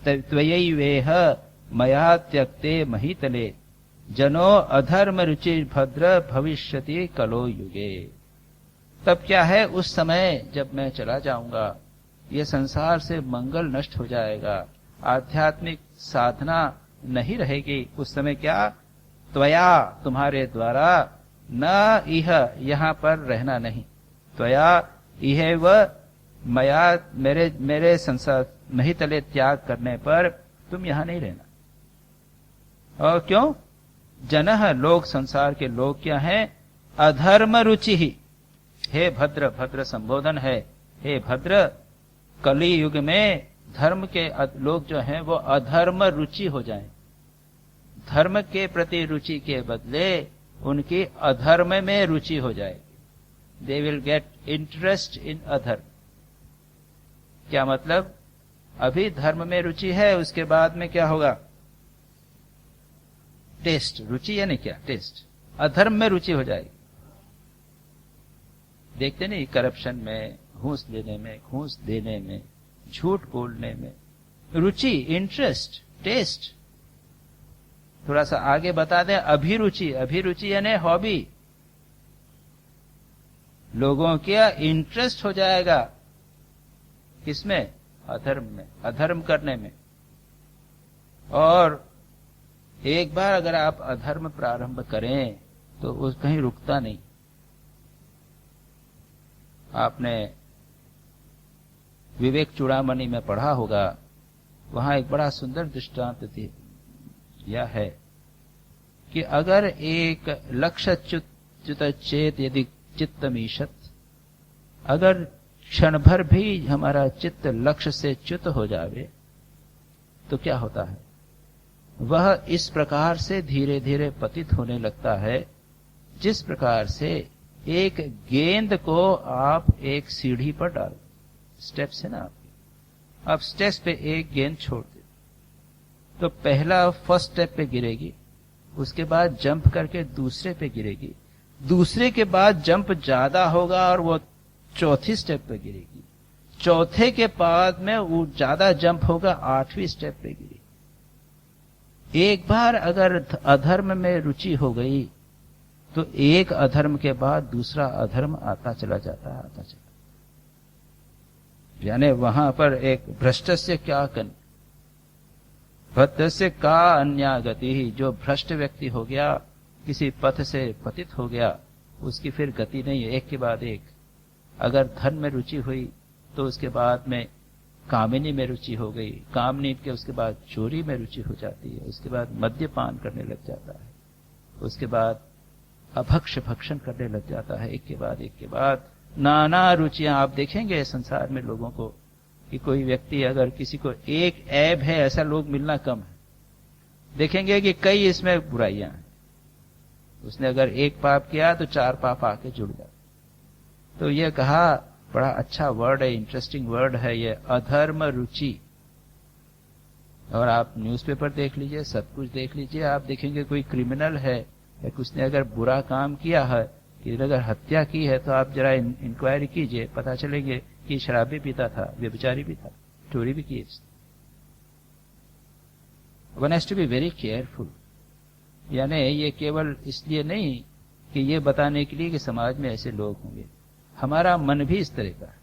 A: त्वयैवेह मया त्यक्ते महीतले जनो अधर्म रुचि भद्र भविष्यति कलो युगे। तब क्या है, उस समय जब मैं चला जाऊंगा, ये संसार से मंगल नष्ट हो जाएगा, आध्यात्मिक साधना नहीं रहेगी। उस समय क्या, त्वया तुम्हारे द्वारा, न इह यहां पर रहना नहीं, त्वया इह व मया मेरे संसार नहीं तले त्याग करने पर तुम यहां नहीं रहना। और क्यों? जनः लोग, संसार के लोग क्या हैं? अधर्म रुचि ही। हे भद्र, भद्र संबोधन है, हे भद्र, कली युग में धर्म के लोग जो हैं वो अधर्म रुचि हो जाएं। धर्म के प्रति रुचि के बदले उनकी अधर्म में रुचि हो जाएगी। They will get interest in अधर्म। क्या मतलब? अभी धर्म में रुचि है, उसके बाद में क्या होगा? टेस्ट। रुचि यानी क्या? टेस्ट। अधर्म में रुचि हो जाएगी। देखते नहीं, करप्शन में, घूस लेने में, घूस देने में, झूठ बोलने में रुचि, इंटरेस्ट, टेस्ट। थोड़ा सा आगे बता दें, अभिरुचि। अभिरुचि यानी हॉबी। लोगों का इंटरेस्ट हो जाएगा किसमें? अधर्म में, अधर्म करने में। और एक बार अगर आप अधर्म प्रारंभ करें तो वो कहीं रुकता नहीं। आपने विवेक चूड़ामणि में पढ़ा होगा, वहां एक बड़ा सुंदर दृष्टांत दिया है कि अगर एक लक्ष्य च्युत चेत यदि चित्तमीशत, अगर क्षण भर भी हमारा चित्त लक्ष्य से च्युत हो जावे तो क्या होता है, वह इस प्रकार से धीरे धीरे पतित होने लगता है जिस प्रकार से एक गेंद को आप एक सीढ़ी पर डाल, स्टेप्स है ना आपके, आप स्टेप्स पे एक गेंद छोड़ दे तो पहला फर्स्ट स्टेप पे गिरेगी, उसके बाद जंप करके दूसरे पे गिरेगी, दूसरे के बाद जंप ज्यादा होगा और वो चौथी स्टेप पे गिरेगी, चौथे के बाद में वो ज्यादा जंप होगा, 8वीं स्टेप पे गिरेगी। एक बार अगर अधर्म में रुचि हो गई तो एक अधर्म के बाद दूसरा अधर्म आता चला जाता है, आता चला, यानी वहां पर एक भ्रष्टस्य क्या कन भद्रस्य का अन्यागति ही, जो भ्रष्ट व्यक्ति हो गया, किसी पथ से पतित हो गया, उसकी फिर गति नहीं है, एक के बाद एक। अगर धन में रुचि हुई तो उसके बाद में कामिनी में रुचि हो गई, कामनी के उसके बाद चोरी में रुचि हो जाती है, उसके बाद मद्यपान करने लग जाता है, उसके बाद अभक्ष भक्षण करने लग जाता है, एक के बाद नाना रुचियां। आप देखेंगे संसार में लोगों को कि कोई व्यक्ति अगर किसी को एक ऐब है, ऐसा लोग मिलना कम है, देखेंगे कि कई इसमें बुराइयां हैं, उसने अगर एक पाप किया तो 4 पाप आके जुड़ जाते। तो ये कहा, बड़ा अच्छा वर्ड है, इंटरेस्टिंग वर्ड है ये, अधर्म रुचि। और आप न्यूज़पेपर देख लीजिए, सब कुछ देख लीजिए, आप देखेंगे कोई क्रिमिनल है या उसने अगर बुरा काम किया है, कि अगर हत्या की है, तो आप जरा इंक्वायरी कीजिए, पता चलेंगे कि शराब भी पीता था, व्यभिचारी भी था, चोरी भी की। One has to be very careful. यानी ये केवल इसलिए नहीं कि ये बताने के लिए कि समाज में ऐसे लोग होंगे, हमारा मन भी इस तरह का है,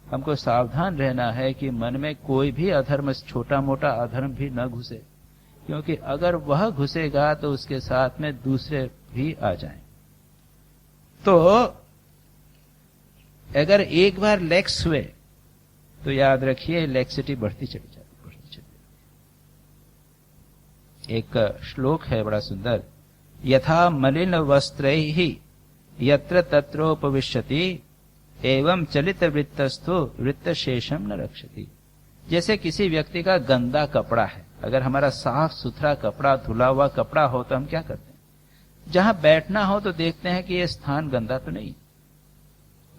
A: हमको सावधान रहना है कि मन में कोई भी अधर्म, छोटा मोटा अधर्म भी न घुसे, क्योंकि अगर वह घुसेगा तो उसके साथ में दूसरे भी आ जाएं। तो अगर एक बार लैक्स हुए तो याद रखिए लैक्सिटी बढ़ती चली जाती। एक श्लोक है बड़ा सुंदर, यथा मलिन वस्त्रैः यत्र तत्रोपविश्यति एवं चलित वृत्तस्थो वृत्तशेषम न रक्षति। जैसे किसी व्यक्ति का गंदा कपड़ा है, अगर हमारा साफ सुथरा कपड़ा, धुला हुआ कपड़ा हो तो हम क्या करते हैं, जहां बैठना हो तो देखते हैं कि यह स्थान गंदा तो नहीं,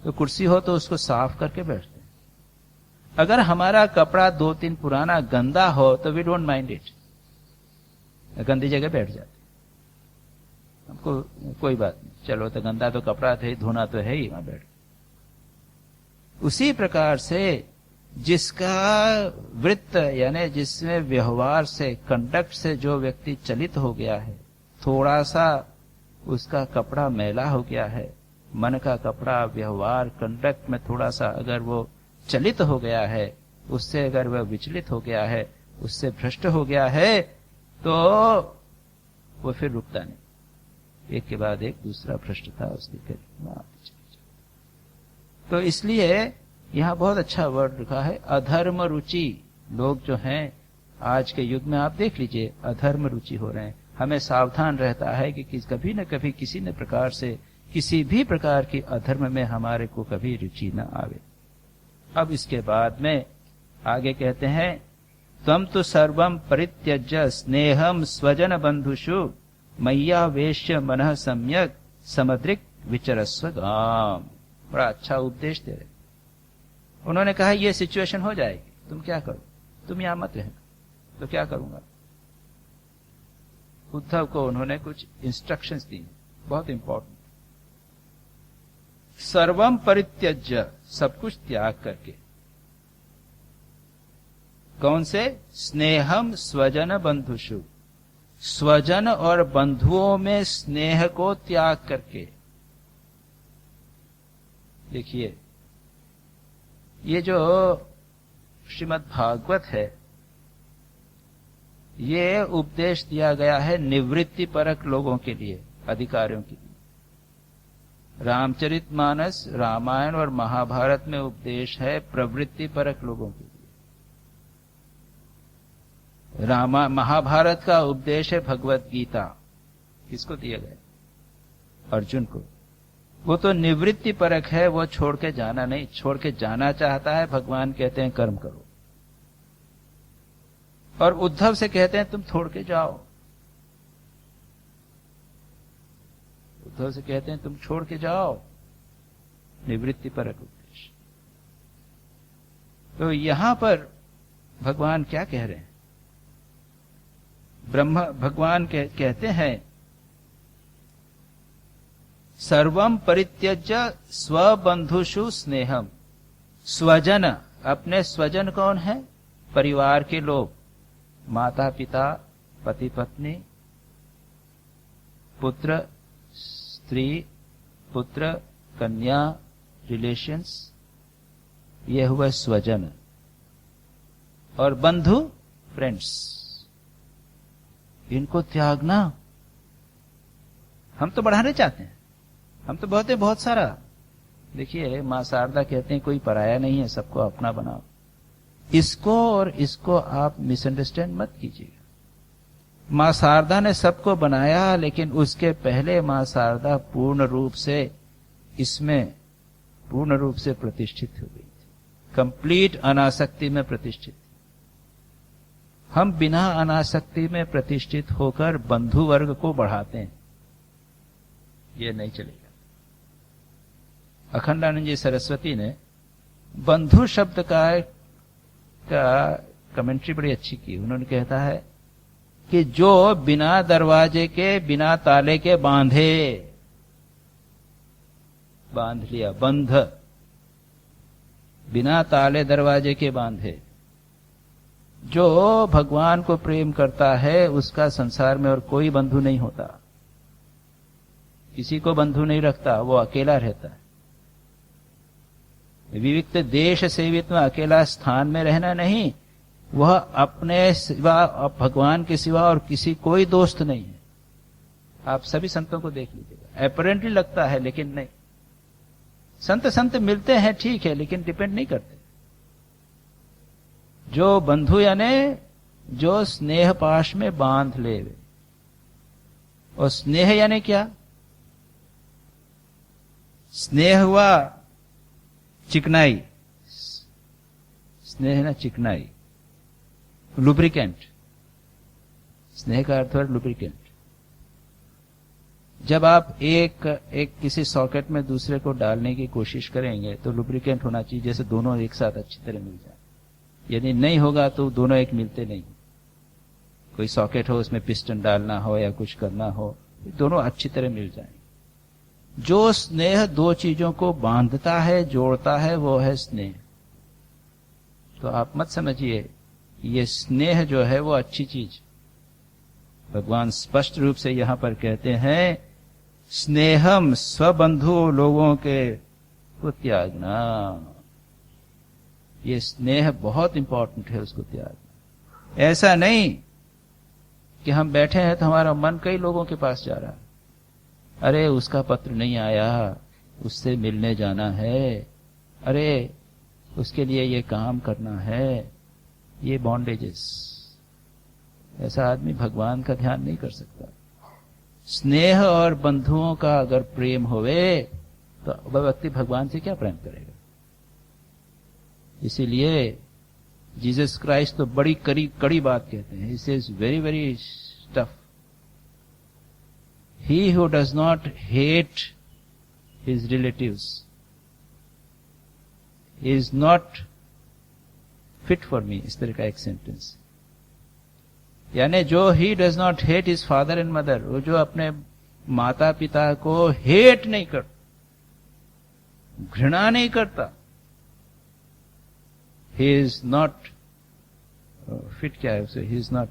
A: तो कुर्सी हो तो उसको साफ करके बैठते हैं। अगर हमारा कपड़ा 2-3 पुराना गंदा हो तो वी डोंट माइंड इट, गंदी जगह बैठ जाते, हमको कोई बात नहीं, चलो तो गंदा तो कपड़ा थे, धोना तो है ही, वहां बैठ। उसी प्रकार से जिसका वृत्त यानी जिसमें व्यवहार से, कंडक्ट से जो व्यक्ति चलित हो गया है, थोड़ा सा उसका कपड़ा मैला हो गया है, मन का कपड़ा, व्यवहार, कंडक्ट में थोड़ा सा अगर वो चलित हो गया है, उससे अगर वह विचलित हो गया है, उससे भ्रष्ट हो गया है, तो वो फिर रुकता नहीं, एक के बाद एक दूसरा भ्रष्टता उसकी फिर आती चली जाती। तो इसलिए यहां बहुत अच्छा वर्ड लिखा है, अधर्म रुचि। लोग जो हैं आज के युग में आप देख लीजिए अधर्म रुचि हो रहे हैं। हमें सावधान रहता है कि कभी न कभी किसी न प्रकार से, किसी भी प्रकार की अधर्म में हमारे को कभी रुचि न आवे। अब इसके बाद में आगे कहते हैं, त्वं तु सर्वं परित्यज्य स्नेहम स्वजन बंधुषु मय्यावेश्य मनः सम्यक समदृक् विचरस्व गाम। बड़ा अच्छा उपदेश दे रहे। उन्होंने कहा ये सिचुएशन हो जाएगी, तुम क्या करो, तुम यहां मत रहना, तो क्या करूंगा। उद्धव को उन्होंने कुछ इंस्ट्रक्शंस दी, बहुत इंपॉर्टेंट। सर्वम परित्यज्य, सब कुछ त्याग करके, कौन से, स्नेहम स्वजन बंधुषु, स्वजन और बंधुओं में स्नेह को त्याग करके। देखिए ये जो श्रीमद् भागवत है, ये उपदेश दिया गया है निवृत्ति परक लोगों के लिए, अधिकारियों के लिए। रामचरितमानस, रामायण और महाभारत में उपदेश है प्रवृत्ति परक लोगों के लिए। महाभारत का उपदेश है भगवत गीता। किसको दिया गया? अर्जुन को। वो तो निवृत्ति परक है, वो छोड़ के जाना नहीं, छोड़ के जाना चाहता है। भगवान कहते हैं कर्म करो, और उद्धव से कहते हैं तुम छोड़ के जाओ। उद्धव से कहते हैं तुम छोड़ के जाओ, निवृत्ति परक उपदेश। तो यहां पर भगवान क्या कह रहे हैं? भगवान कहते हैं सर्वम परित्यज्य स्वबंधुषु स्नेहम। स्वजन, अपने स्वजन कौन है? परिवार के लोग, माता पिता, पति पत्नी, पुत्र स्त्री, पुत्र कन्या, रिलेशंस, ये हुआ स्वजन। और बंधु, फ्रेंड्स, इनको त्यागना। हम तो बढ़ाने चाहते हैं, हम तो बहुत सारा। देखिए मां शारदा कहते हैं कोई पराया नहीं है, सबको अपना बनाओ। इसको और इसको आप मिसअंडरस्टैंड मत कीजिएगा। मां शारदा ने सबको बनाया, लेकिन उसके पहले मां शारदा पूर्ण रूप से इसमें पूर्ण रूप से प्रतिष्ठित हो गई थी, कंप्लीट अनासक्ति में प्रतिष्ठित। हम बिना अनासक्ति में प्रतिष्ठित होकर बंधु वर्ग को बढ़ाते हैं, ये नहीं चलेगा। अखंडानंद जी सरस्वती ने बंधु शब्द का कमेंट्री बड़ी अच्छी की। उन्होंने कहता है कि जो बिना दरवाजे के, बिना ताले के बांधे, बांध लिया, बंध, बिना ताले दरवाजे के बांधे। जो भगवान को प्रेम करता है उसका संसार में और कोई बंधु नहीं होता, किसी को बंधु नहीं रखता, वो अकेला रहता है। विविक्त देश सेवित में अकेला स्थान में रहना नहीं, वह अपने सिवा, भगवान के सिवा और किसी कोई दोस्त नहीं है। आप सभी संतों को देख लीजिएगा, अपरेंटली लगता है लेकिन नहीं। संत मिलते हैं ठीक है, लेकिन डिपेंड नहीं करते। जो बंधु यानी जो स्नेह पाश में बांध ले। और स्नेह यानी क्या? स्नेह हुआ चिकनाई, स्नेह ना चिकनाई, लुब्रिकेंट। स्नेह का अर्थ है लुब्रिकेंट। जब आप एक किसी सॉकेट में दूसरे को डालने की कोशिश करेंगे तो लुब्रिकेंट होना चाहिए, जैसे दोनों एक साथ अच्छी तरह मिल जाए। यदि नहीं होगा तो दोनों एक मिलते नहीं। कोई सॉकेट हो, उसमें पिस्टन डालना हो या कुछ करना हो, दोनों अच्छी तरह मिल जाए। जो स्नेह दो चीजों को बांधता है, जोड़ता है, वो है स्नेह। तो आप मत समझिए ये स्नेह जो है वो अच्छी चीज। भगवान स्पष्ट रूप से यहां पर कहते हैं स्नेहम, स्वबंधु लोगों के को त्यागना। ये स्नेह बहुत इंपॉर्टेंट है, उसको त्यागना। ऐसा नहीं कि हम बैठे हैं तो हमारा मन कई लोगों के पास जा रहा है। अरे उसका पत्र नहीं आया, उससे मिलने जाना है, अरे उसके लिए ये काम करना है, ये बॉन्डेजेस। ऐसा आदमी भगवान का ध्यान नहीं कर सकता। स्नेह और बंधुओं का अगर प्रेम होवे तो वह व्यक्ति भगवान से क्या प्रेम करेगा? इसीलिए जीसस क्राइस्ट तो बड़ी कड़ी बात कहते हैं। He says very very tough, he who does not hate his relatives is not fit for me। इस तरह का एक सेंटेंस, यानी जो he does not hate his father and mother, वो जो अपने माता पिता को हेट नहीं करता, घृणा नहीं करता, he is not fit। क्या है उसे? he is not,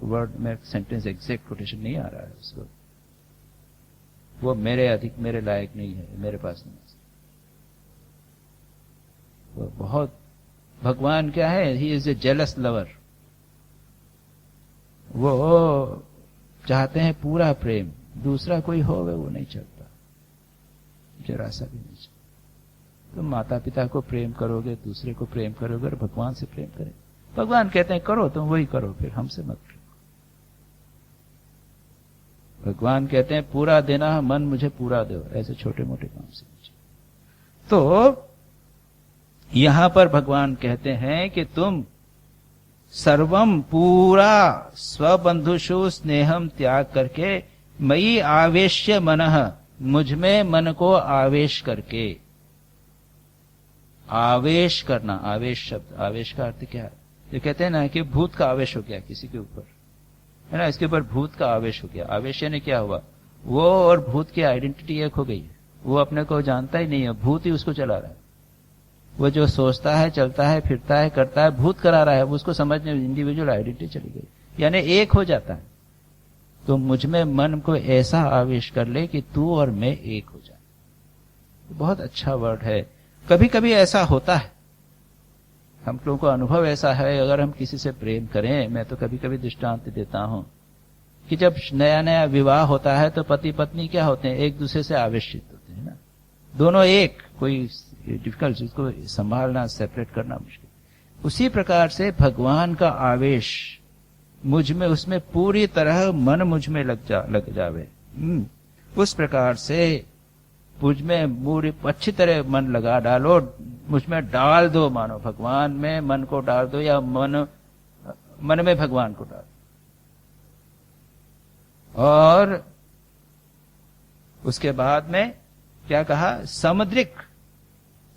A: वर्ड में सेंटेंस एग्जैक्ट कोटेशन नहीं आ रहा है उसको। वो मेरे लायक नहीं है, मेरे पास नहीं। वो बहुत, भगवान क्या है? He is a jealous lover. वो चाहते हैं पूरा प्रेम, दूसरा कोई हो वो नहीं चलता। जरा सा भी नहीं चाहिए। तुम माता पिता को प्रेम करोगे, दूसरे को प्रेम करोगे और भगवान से प्रेम करें। भगवान कहते हैं करो तुम वही करो, फिर हमसे मत करो। भगवान कहते हैं पूरा देना मन मुझे पूरा दो, ऐसे छोटे मोटे काम से मुझे। तो यहां पर भगवान कहते हैं कि तुम सर्वम पूरा स्वबंधुषु स्नेहम त्याग करके मयि आवेश्य मनः, मुझ में मन को आवेश करके। आवेश करना, आवेश शब्द, आवेश का अर्थ क्या है? जो कहते हैं ना कि भूत का आवेश हो गया किसी के ऊपर, है ना, इसके ऊपर भूत का आवेश हो गया। आवेश यानी क्या हुआ? वो और भूत की आइडेंटिटी एक हो गई है। वो अपने को जानता ही नहीं है, भूत ही उसको चला रहा है। वो जो सोचता है, चलता है, फिरता है, करता है, भूत करा रहा है। वो उसको समझने में इंडिविजुअल आइडेंटिटी चली गई, यानी एक हो जाता है। तो मुझ में मन को ऐसा आवेश कर ले कि तू और मैं एक हो जाए। बहुत अच्छा वर्ड है। कभी कभी ऐसा होता है, हम लोगों को अनुभव ऐसा है, अगर हम किसी से प्रेम करें, मैं तो कभी कभी दृष्टांत देता हूं कि जब नया नया विवाह होता है तो पति पत्नी क्या होते हैं, एक दूसरे से आवेशित होते हैं ना, दोनों एक, कोई डिफिकल्ट, उसको संभालना, सेपरेट करना मुश्किल। उसी प्रकार से भगवान का आवेश मुझ में, उसमें पूरी तरह मन मुझ में लग जावे। उस प्रकार से मुझ में पूरी अच्छी तरह मन लगा डालो, मुझ में डाल दो, मानो भगवान में मन को डाल दो, या मन में भगवान को डाल दो। और उसके बाद में क्या कहा? समद्रिक,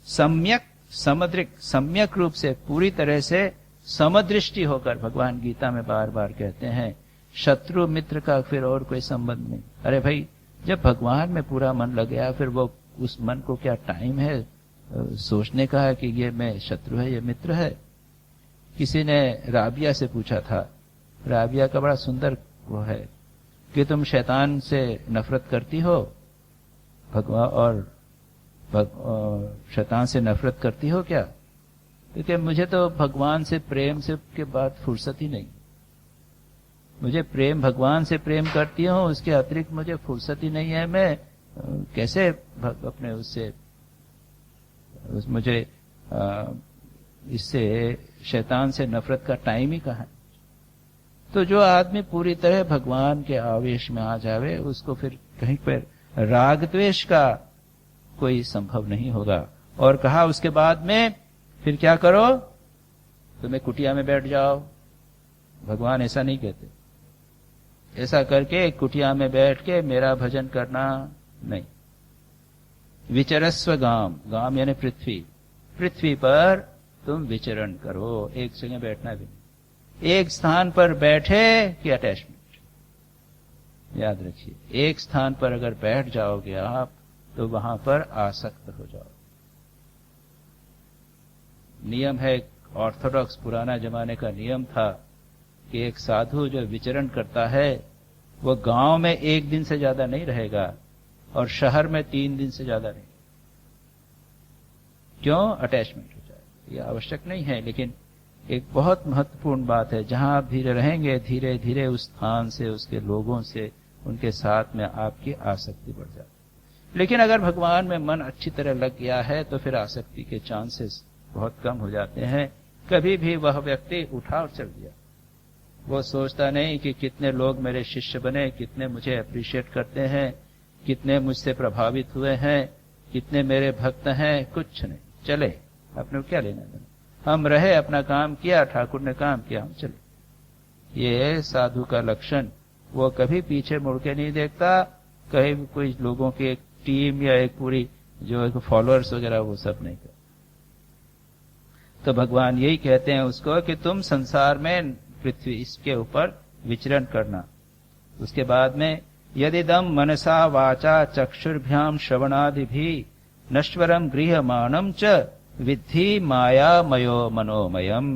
A: सम्यक, समद्रिक, सम्यक रूप से, पूरी तरह से समदृष्टि होकर। भगवान गीता में बार बार कहते हैं शत्रु मित्र का फिर और कोई संबंध नहीं। अरे भाई, जब भगवान में पूरा मन लग गया, फिर वो उस मन को क्या टाइम है सोचने का है कि ये मैं शत्रु है, ये मित्र है? किसी ने राबिया से पूछा था, राबिया का बड़ा सुंदर वो है कि तुम शैतान से नफरत करती हो भगवान, और शैतान से नफरत करती हो क्या? क्योंकि मुझे तो भगवान से प्रेम से के बाद फुर्सत ही नहीं। मुझे प्रेम, भगवान से प्रेम करती हूँ, उसके अतिरिक्त मुझे फुर्सत ही नहीं है। मैं कैसे अपने उससे मुझे इससे शैतान से नफरत का टाइम ही कहाँ है? तो जो आदमी पूरी तरह भगवान के आवेश में आ जावे, उसको फिर कहीं पर राग द्वेष का कोई संभव नहीं होगा। और कहा उसके बाद में फिर क्या करो? तुम्हें कुटिया में बैठ जाओ। भगवान ऐसा नहीं कहते, ऐसा करके कुटिया में बैठ के मेरा भजन करना नहीं। विचरस्व गाम, गाम यानी पृथ्वी, पृथ्वी पर तुम विचरण करो, एक जगह बैठना भी नहीं। एक स्थान पर बैठे कि अटैचमेंट, याद रखिए, एक स्थान पर अगर बैठ जाओगे आप तो वहां पर आसक्त हो जाओ। नियम है, ऑर्थोडॉक्स पुराना जमाने का नियम था कि एक साधु जो विचरण करता है वो गांव में 1 दिन से ज्यादा नहीं रहेगा और शहर में 3 दिन से ज्यादा नहीं। क्यों? अटैचमेंट हो जाए। ये आवश्यक नहीं है, लेकिन एक बहुत महत्वपूर्ण बात है। जहां आप धीरे रहेंगे, धीरे धीरे उस स्थान से, उसके लोगों से, उनके साथ में आपकी आसक्ति बढ़ जाती। लेकिन अगर भगवान में मन अच्छी तरह लग गया है तो फिर आसक्ति के चांसेस बहुत कम हो जाते हैं। कभी भी वह व्यक्ति उठा और चल दिया, वो सोचता नहीं कि कितने लोग मेरे शिष्य बने, कितने मुझे अप्रिशिएट करते हैं, कितने मुझसे प्रभावित हुए हैं, कितने मेरे भक्त हैं। कुछ नहीं, चले, अपने को क्या लेना देना। हम रहे, अपना काम किया, ठाकुर ने काम किया, हम चले। ये साधु का लक्षण। वो कभी पीछे मुड़ के नहीं देखता। कहीं भी कोई लोगों की एक टीम या एक पूरी जो एक फॉलोअर्स वगैरह, वो सब नहीं करता। तो भगवान यही कहते हैं उसको कि तुम संसार में, पृथ्वी, इसके ऊपर विचरण करना। उसके बाद में यदिदम मनसा वाचा चक्षुर्भ्याम श्रवणादि भी नश्वरम गृह्यमाणम च विद्धि माया मयो मनोमयम।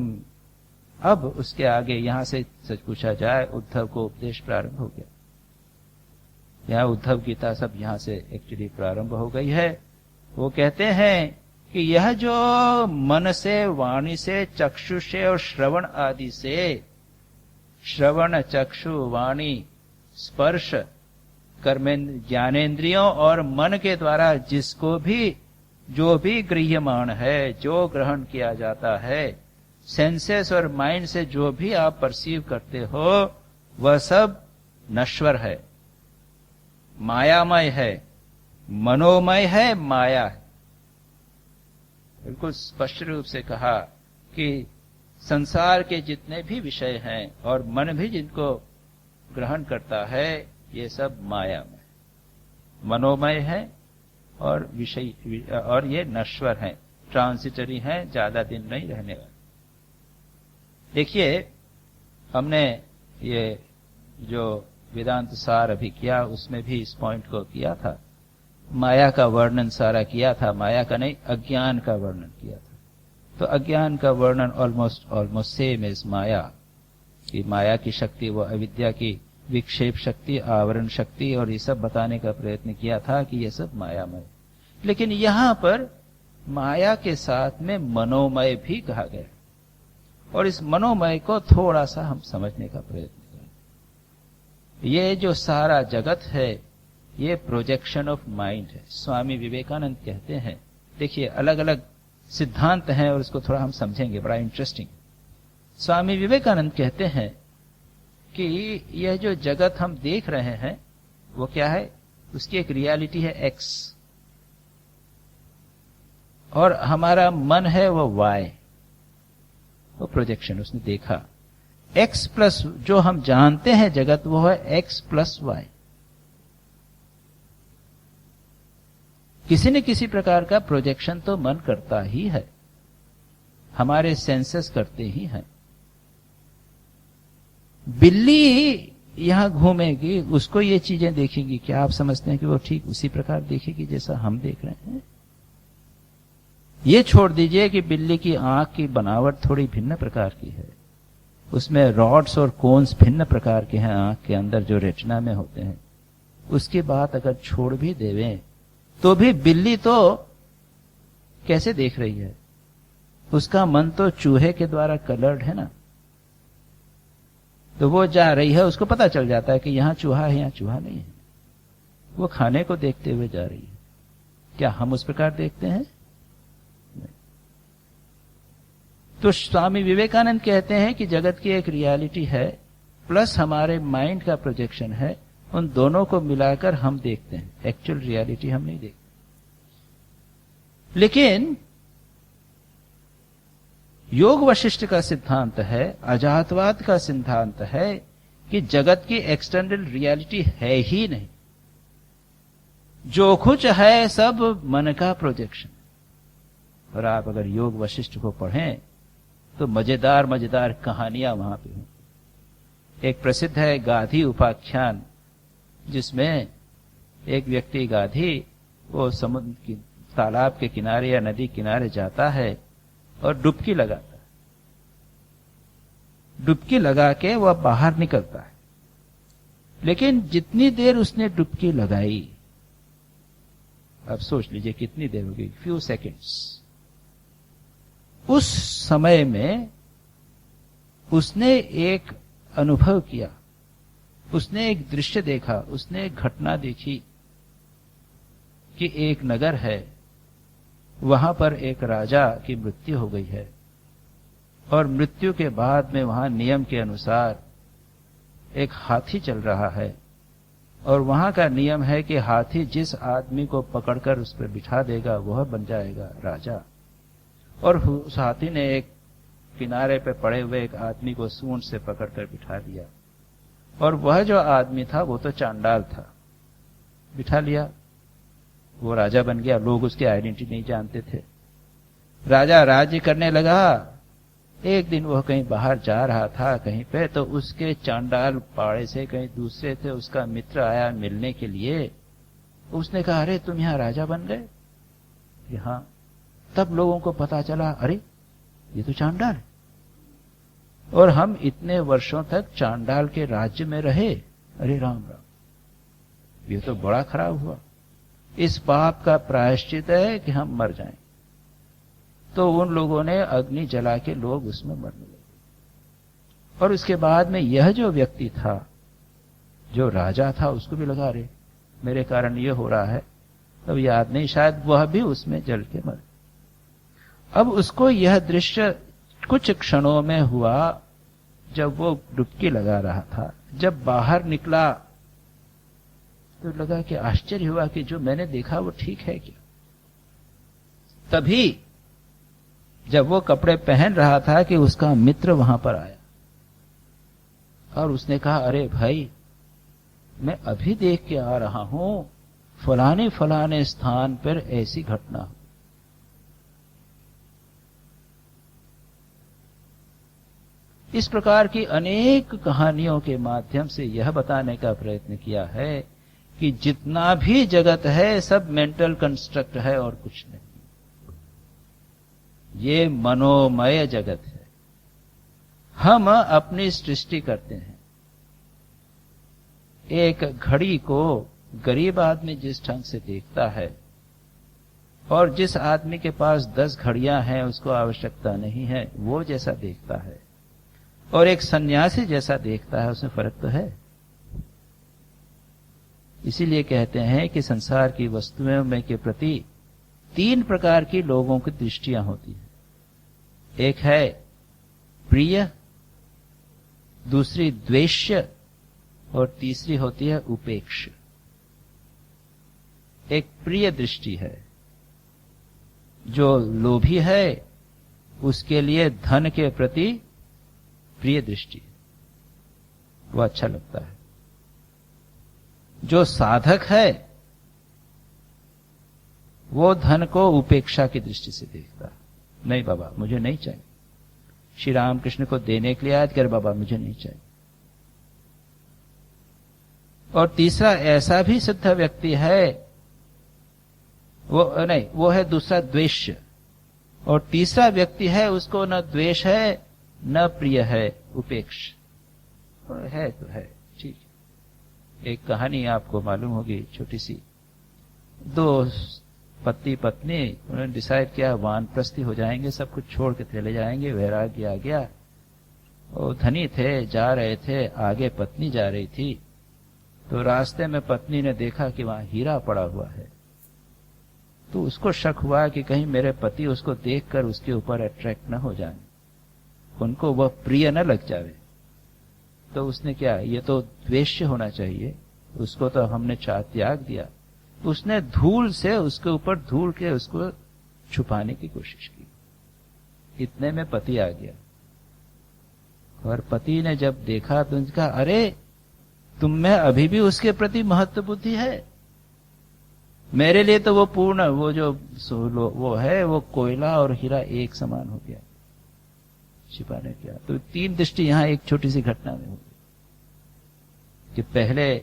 A: अब उसके आगे यहां से सच पूछा जाए, उद्धव को उपदेश प्रारंभ हो गया। यहां उद्धव गीता सब यहां से एक्चुअली प्रारंभ हो गई है। वो कहते हैं कि यह जो मन से, वाणी से, चक्षु से और श्रवण आदि से, श्रवण, चक्षु, वाणी, स्पर्श कर्मेंद्र ज्ञानेंद्रियों और मन के द्वारा जिसको भी जो भी गृह्यमाण है, जो ग्रहण किया जाता है, सेंसेस और माइंड से जो भी आप परसीव करते हो, वह सब नश्वर है, मायामय है, मनोमय है, माया है। बिल्कुल स्पष्ट रूप से कहा कि संसार के जितने भी विषय हैं और मन भी जिनको ग्रहण करता है, ये सब मायामय, मनोमय है और विषय, और ये नश्वर हैं, ट्रांसिटरी हैं, ज्यादा दिन नहीं रहने वाले। देखिए, हमने ये जो वेदांत सार अभी किया, उसमें भी इस पॉइंट को किया था, माया का वर्णन सारा किया था, माया का नहीं, अज्ञान का वर्णन किया था। तो अज्ञान का वर्णन ऑलमोस्ट सेम एज माया, कि माया की शक्ति, वो अविद्या की विक्षेप शक्ति, आवरण शक्ति, और ये सब बताने का प्रयत्न किया था कि ये सब मायामय। लेकिन यहां पर माया के साथ में मनोमय भी कहा गया, और इस मनोमय को थोड़ा सा हम समझने का प्रयत्न करें। ये जो सारा जगत है, ये प्रोजेक्शन ऑफ माइंड है। स्वामी विवेकानंद कहते हैं, देखिए अलग अलग सिद्धांत हैं और इसको थोड़ा हम समझेंगे, बड़ा इंटरेस्टिंग। स्वामी विवेकानंद कहते हैं कि यह जो जगत हम देख रहे हैं, वो क्या है, उसकी एक रियलिटी है एक्स, और हमारा मन है वो वाई, वो प्रोजेक्शन उसने देखा। एक्स प्लस जो हम जानते हैं जगत, वो है एक्स प्लस वाई। किसी न किसी प्रकार का प्रोजेक्शन तो मन करता ही है, हमारे सेंसेस करते ही हैं। बिल्ली यहां घूमेगी, उसको ये चीजें देखेगी, क्या आप समझते हैं कि वो ठीक उसी प्रकार देखेगी जैसा हम देख रहे हैं? ये छोड़ दीजिए कि बिल्ली की आंख की बनावट थोड़ी भिन्न प्रकार की है, उसमें रॉड्स और कोन्स भिन्न प्रकार के हैं आंख के अंदर जो रेटिना में होते हैं। उसकी बात अगर छोड़ भी देवें तो भी बिल्ली तो कैसे देख रही है, उसका मन तो चूहे के द्वारा कलर्ड है ना। तो वो जा रही है, उसको पता चल जाता है कि यहां चूहा है, यहां चूहा नहीं है, वो खाने को देखते हुए जा रही है। क्या हम उस प्रकार देखते हैं? नहीं। तो स्वामी विवेकानंद कहते हैं कि जगत की एक रियलिटी है प्लस हमारे माइंड का प्रोजेक्शन है, उन दोनों को मिलाकर हम देखते हैं, एक्चुअल रियलिटी हम नहीं देखते। लेकिन योग वशिष्ठ का सिद्धांत है, अजातवाद का सिद्धांत है कि जगत की एक्सटर्नल रियलिटी है ही नहीं, जो कुछ है सब मन का प्रोजेक्शन। और आप अगर योग वशिष्ठ को पढ़ें तो मजेदार मजेदार कहानियां वहां पे हैं। एक प्रसिद्ध है गाधी उपाख्यान, जिसमें एक व्यक्ति गाधी वो समुद्र की तालाब के किनारे या नदी किनारे जाता है और डुबकी लगाता है। डुबकी लगा के वह बाहर निकलता है, लेकिन जितनी देर उसने डुबकी लगाई, अब सोच लीजिए कितनी देर हो गई, फ्यू सेकेंड्स। उस समय में उसने एक अनुभव किया, उसने एक दृश्य देखा, उसने एक घटना देखी कि एक नगर है, वहां पर एक राजा की मृत्यु हो गई है, और मृत्यु के बाद में वहां नियम के अनुसार एक हाथी चल रहा है, और वहां का नियम है कि हाथी जिस आदमी को पकड़कर उस पर बिठा देगा वह बन जाएगा राजा। और उस हाथी ने एक किनारे पे पड़े हुए एक आदमी को सूंड से पकड़कर बिठा दिया, और वह जो आदमी था वो तो चांडाल था, बिठा लिया, वो राजा बन गया। लोग उसकी आइडेंटिटी नहीं जानते थे। राजा राज्य करने लगा। एक दिन वह कहीं बाहर जा रहा था कहीं पे, तो उसके चांडाल पाड़े से कहीं दूसरे थे, उसका मित्र आया मिलने के लिए। उसने कहा, अरे तुम यहां राजा बन गए? कि हाँ। तब लोगों को पता चला, अरे ये तो चांडाल है, और हम इतने वर्षों तक चांडाल के राज्य में रहे। अरे राम राम, ये तो बड़ा खराब हुआ। इस पाप का प्रायश्चित है कि हम मर जाएं। तो उन लोगों ने अग्नि जला के लोग उसमें मरने लगे। और उसके बाद में यह जो व्यक्ति था, जो राजा था, उसको भी लगा, रे मेरे कारण ये हो रहा है, तब याद नहीं, शायद वह भी उसमें जल के मर। अब उसको यह दृश्य कुछ क्षणों में हुआ, जब वो डुबकी लगा रहा था। जब बाहर निकला तो लगा कि आश्चर्य हुआ कि जो मैंने देखा वो ठीक है क्या। तभी जब वो कपड़े पहन रहा था कि उसका मित्र वहां पर आया और उसने कहा, अरे भाई, मैं अभी देख के आ रहा हूं फलाने फलाने स्थान पर ऐसी घटना हो। इस प्रकार की अनेक कहानियों के माध्यम से यह बताने का प्रयत्न किया है कि जितना भी जगत है सब मेंटल कंस्ट्रक्ट है और कुछ नहीं। ये मनोमय जगत है। हम अपनी सृष्टि करते हैं। एक घड़ी को गरीब आदमी जिस ढंग से देखता है और जिस आदमी के पास 10 घड़ियां हैं उसको आवश्यकता नहीं है, वो जैसा देखता है, और एक सन्यासी जैसा देखता है, उसमें फर्क तो है। इसीलिए कहते हैं कि संसार की वस्तुओं में के प्रति 3 प्रकार की लोगों की दृष्टियां होती है। एक है प्रिय, दूसरी द्वेष्य और तीसरी होती है उपेक्ष। एक प्रिय दृष्टि है, जो लोभी है उसके लिए धन के प्रति प्रिय दृष्टि, वो अच्छा लगता है। जो साधक है वो धन को उपेक्षा की दृष्टि से देखता है। नहीं बाबा मुझे नहीं चाहिए, श्री रामकृष्ण को देने के लिए आया कर, बाबा मुझे नहीं चाहिए। और तीसरा ऐसा भी सिद्ध व्यक्ति है, वो नहीं, वो है दूसरा द्वेष्य। और तीसरा व्यक्ति है उसको न द्वेष है न प्रिय है, उपेक्ष है तो है, ठीक है। एक कहानी आपको मालूम होगी छोटी सी। 2 पति पत्नी उन्होंने डिसाइड किया वानप्रस्थी हो जाएंगे, सब कुछ छोड़ के चले जाएंगे। वैराग्य आ गया। वो धनी थे, जा रहे थे, आगे पत्नी जा रही थी, तो रास्ते में पत्नी ने देखा कि वहां हीरा पड़ा हुआ है। तो उसको शक हुआ कि कहीं मेरे पति उसको देखकर उसके ऊपर अट्रैक्ट न हो जाए, उनको वह प्रिय न लग जावे। तो उसने क्या, ये तो द्वेष्य होना चाहिए, उसको तो हमने त्याग दिया। उसने धूल से उसके ऊपर धूल के उसको छुपाने की कोशिश की। इतने में पति आ गया और पति ने जब देखा तो उनका, अरे तुम में अभी भी उसके प्रति महत्व बुद्धि है। मेरे लिए तो वो पूर्ण, वो जो वो है, वो कोयला और हीरा एक समान हो गया। छिपाने क्या, तो 3 दृष्टि यहां एक छोटी सी घटना में होगी कि पहले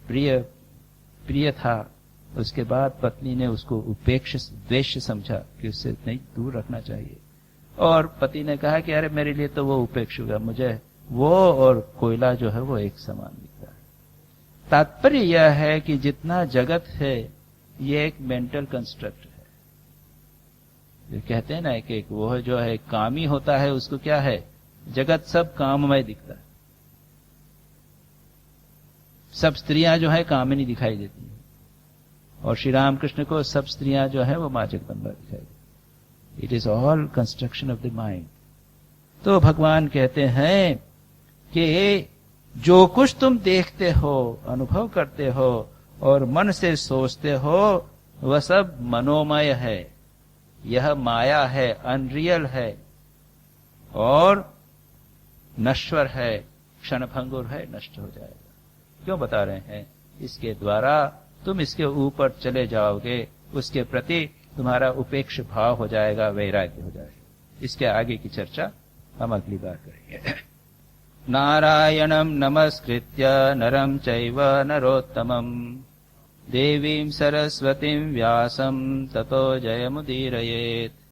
A: प्रिय था, उसके बाद पत्नी ने उसको उपेक्ष द्वेष समझा कि उससे नहीं दूर रखना चाहिए, और पति ने कहा कि अरे मेरे लिए तो वो उपेक्ष होगा, मुझे वो और कोयला जो है वो एक समान दिखता है। तात्पर्य यह है कि जितना जगत है ये एक मेंटल कंस्ट्रक्ट है। जो कहते हैं ना कि वो जो है कामी होता है, उसको क्या है, जगत सब काममय दिखता है। सब स्त्रियां जो है कामिनी दिखाई देती है, और श्री रामकृष्ण को सब स्त्रियां जो है वो माँ जगदम्बा दिखाई देती। It is all construction of the mind. तो भगवान कहते हैं कि जो कुछ तुम देखते हो, अनुभव करते हो और मन से सोचते हो, वह सब मनोमय है। यह माया है, अनरियल है और नश्वर है, क्षणभंगुर है, नष्ट हो जाएगा। क्यों बता रहे हैं? इसके द्वारा तुम इसके ऊपर चले जाओगे, उसके प्रति तुम्हारा उपेक्ष भाव हो जाएगा, वैराग्य हो जाएगा। इसके आगे की चर्चा हम अगली बार करेंगे। नारायणं नमस्कृत्य नरं चैव नरोत्तमं देवीं सरस्वतीं व्यासं ततो जयमुदीरयेत्।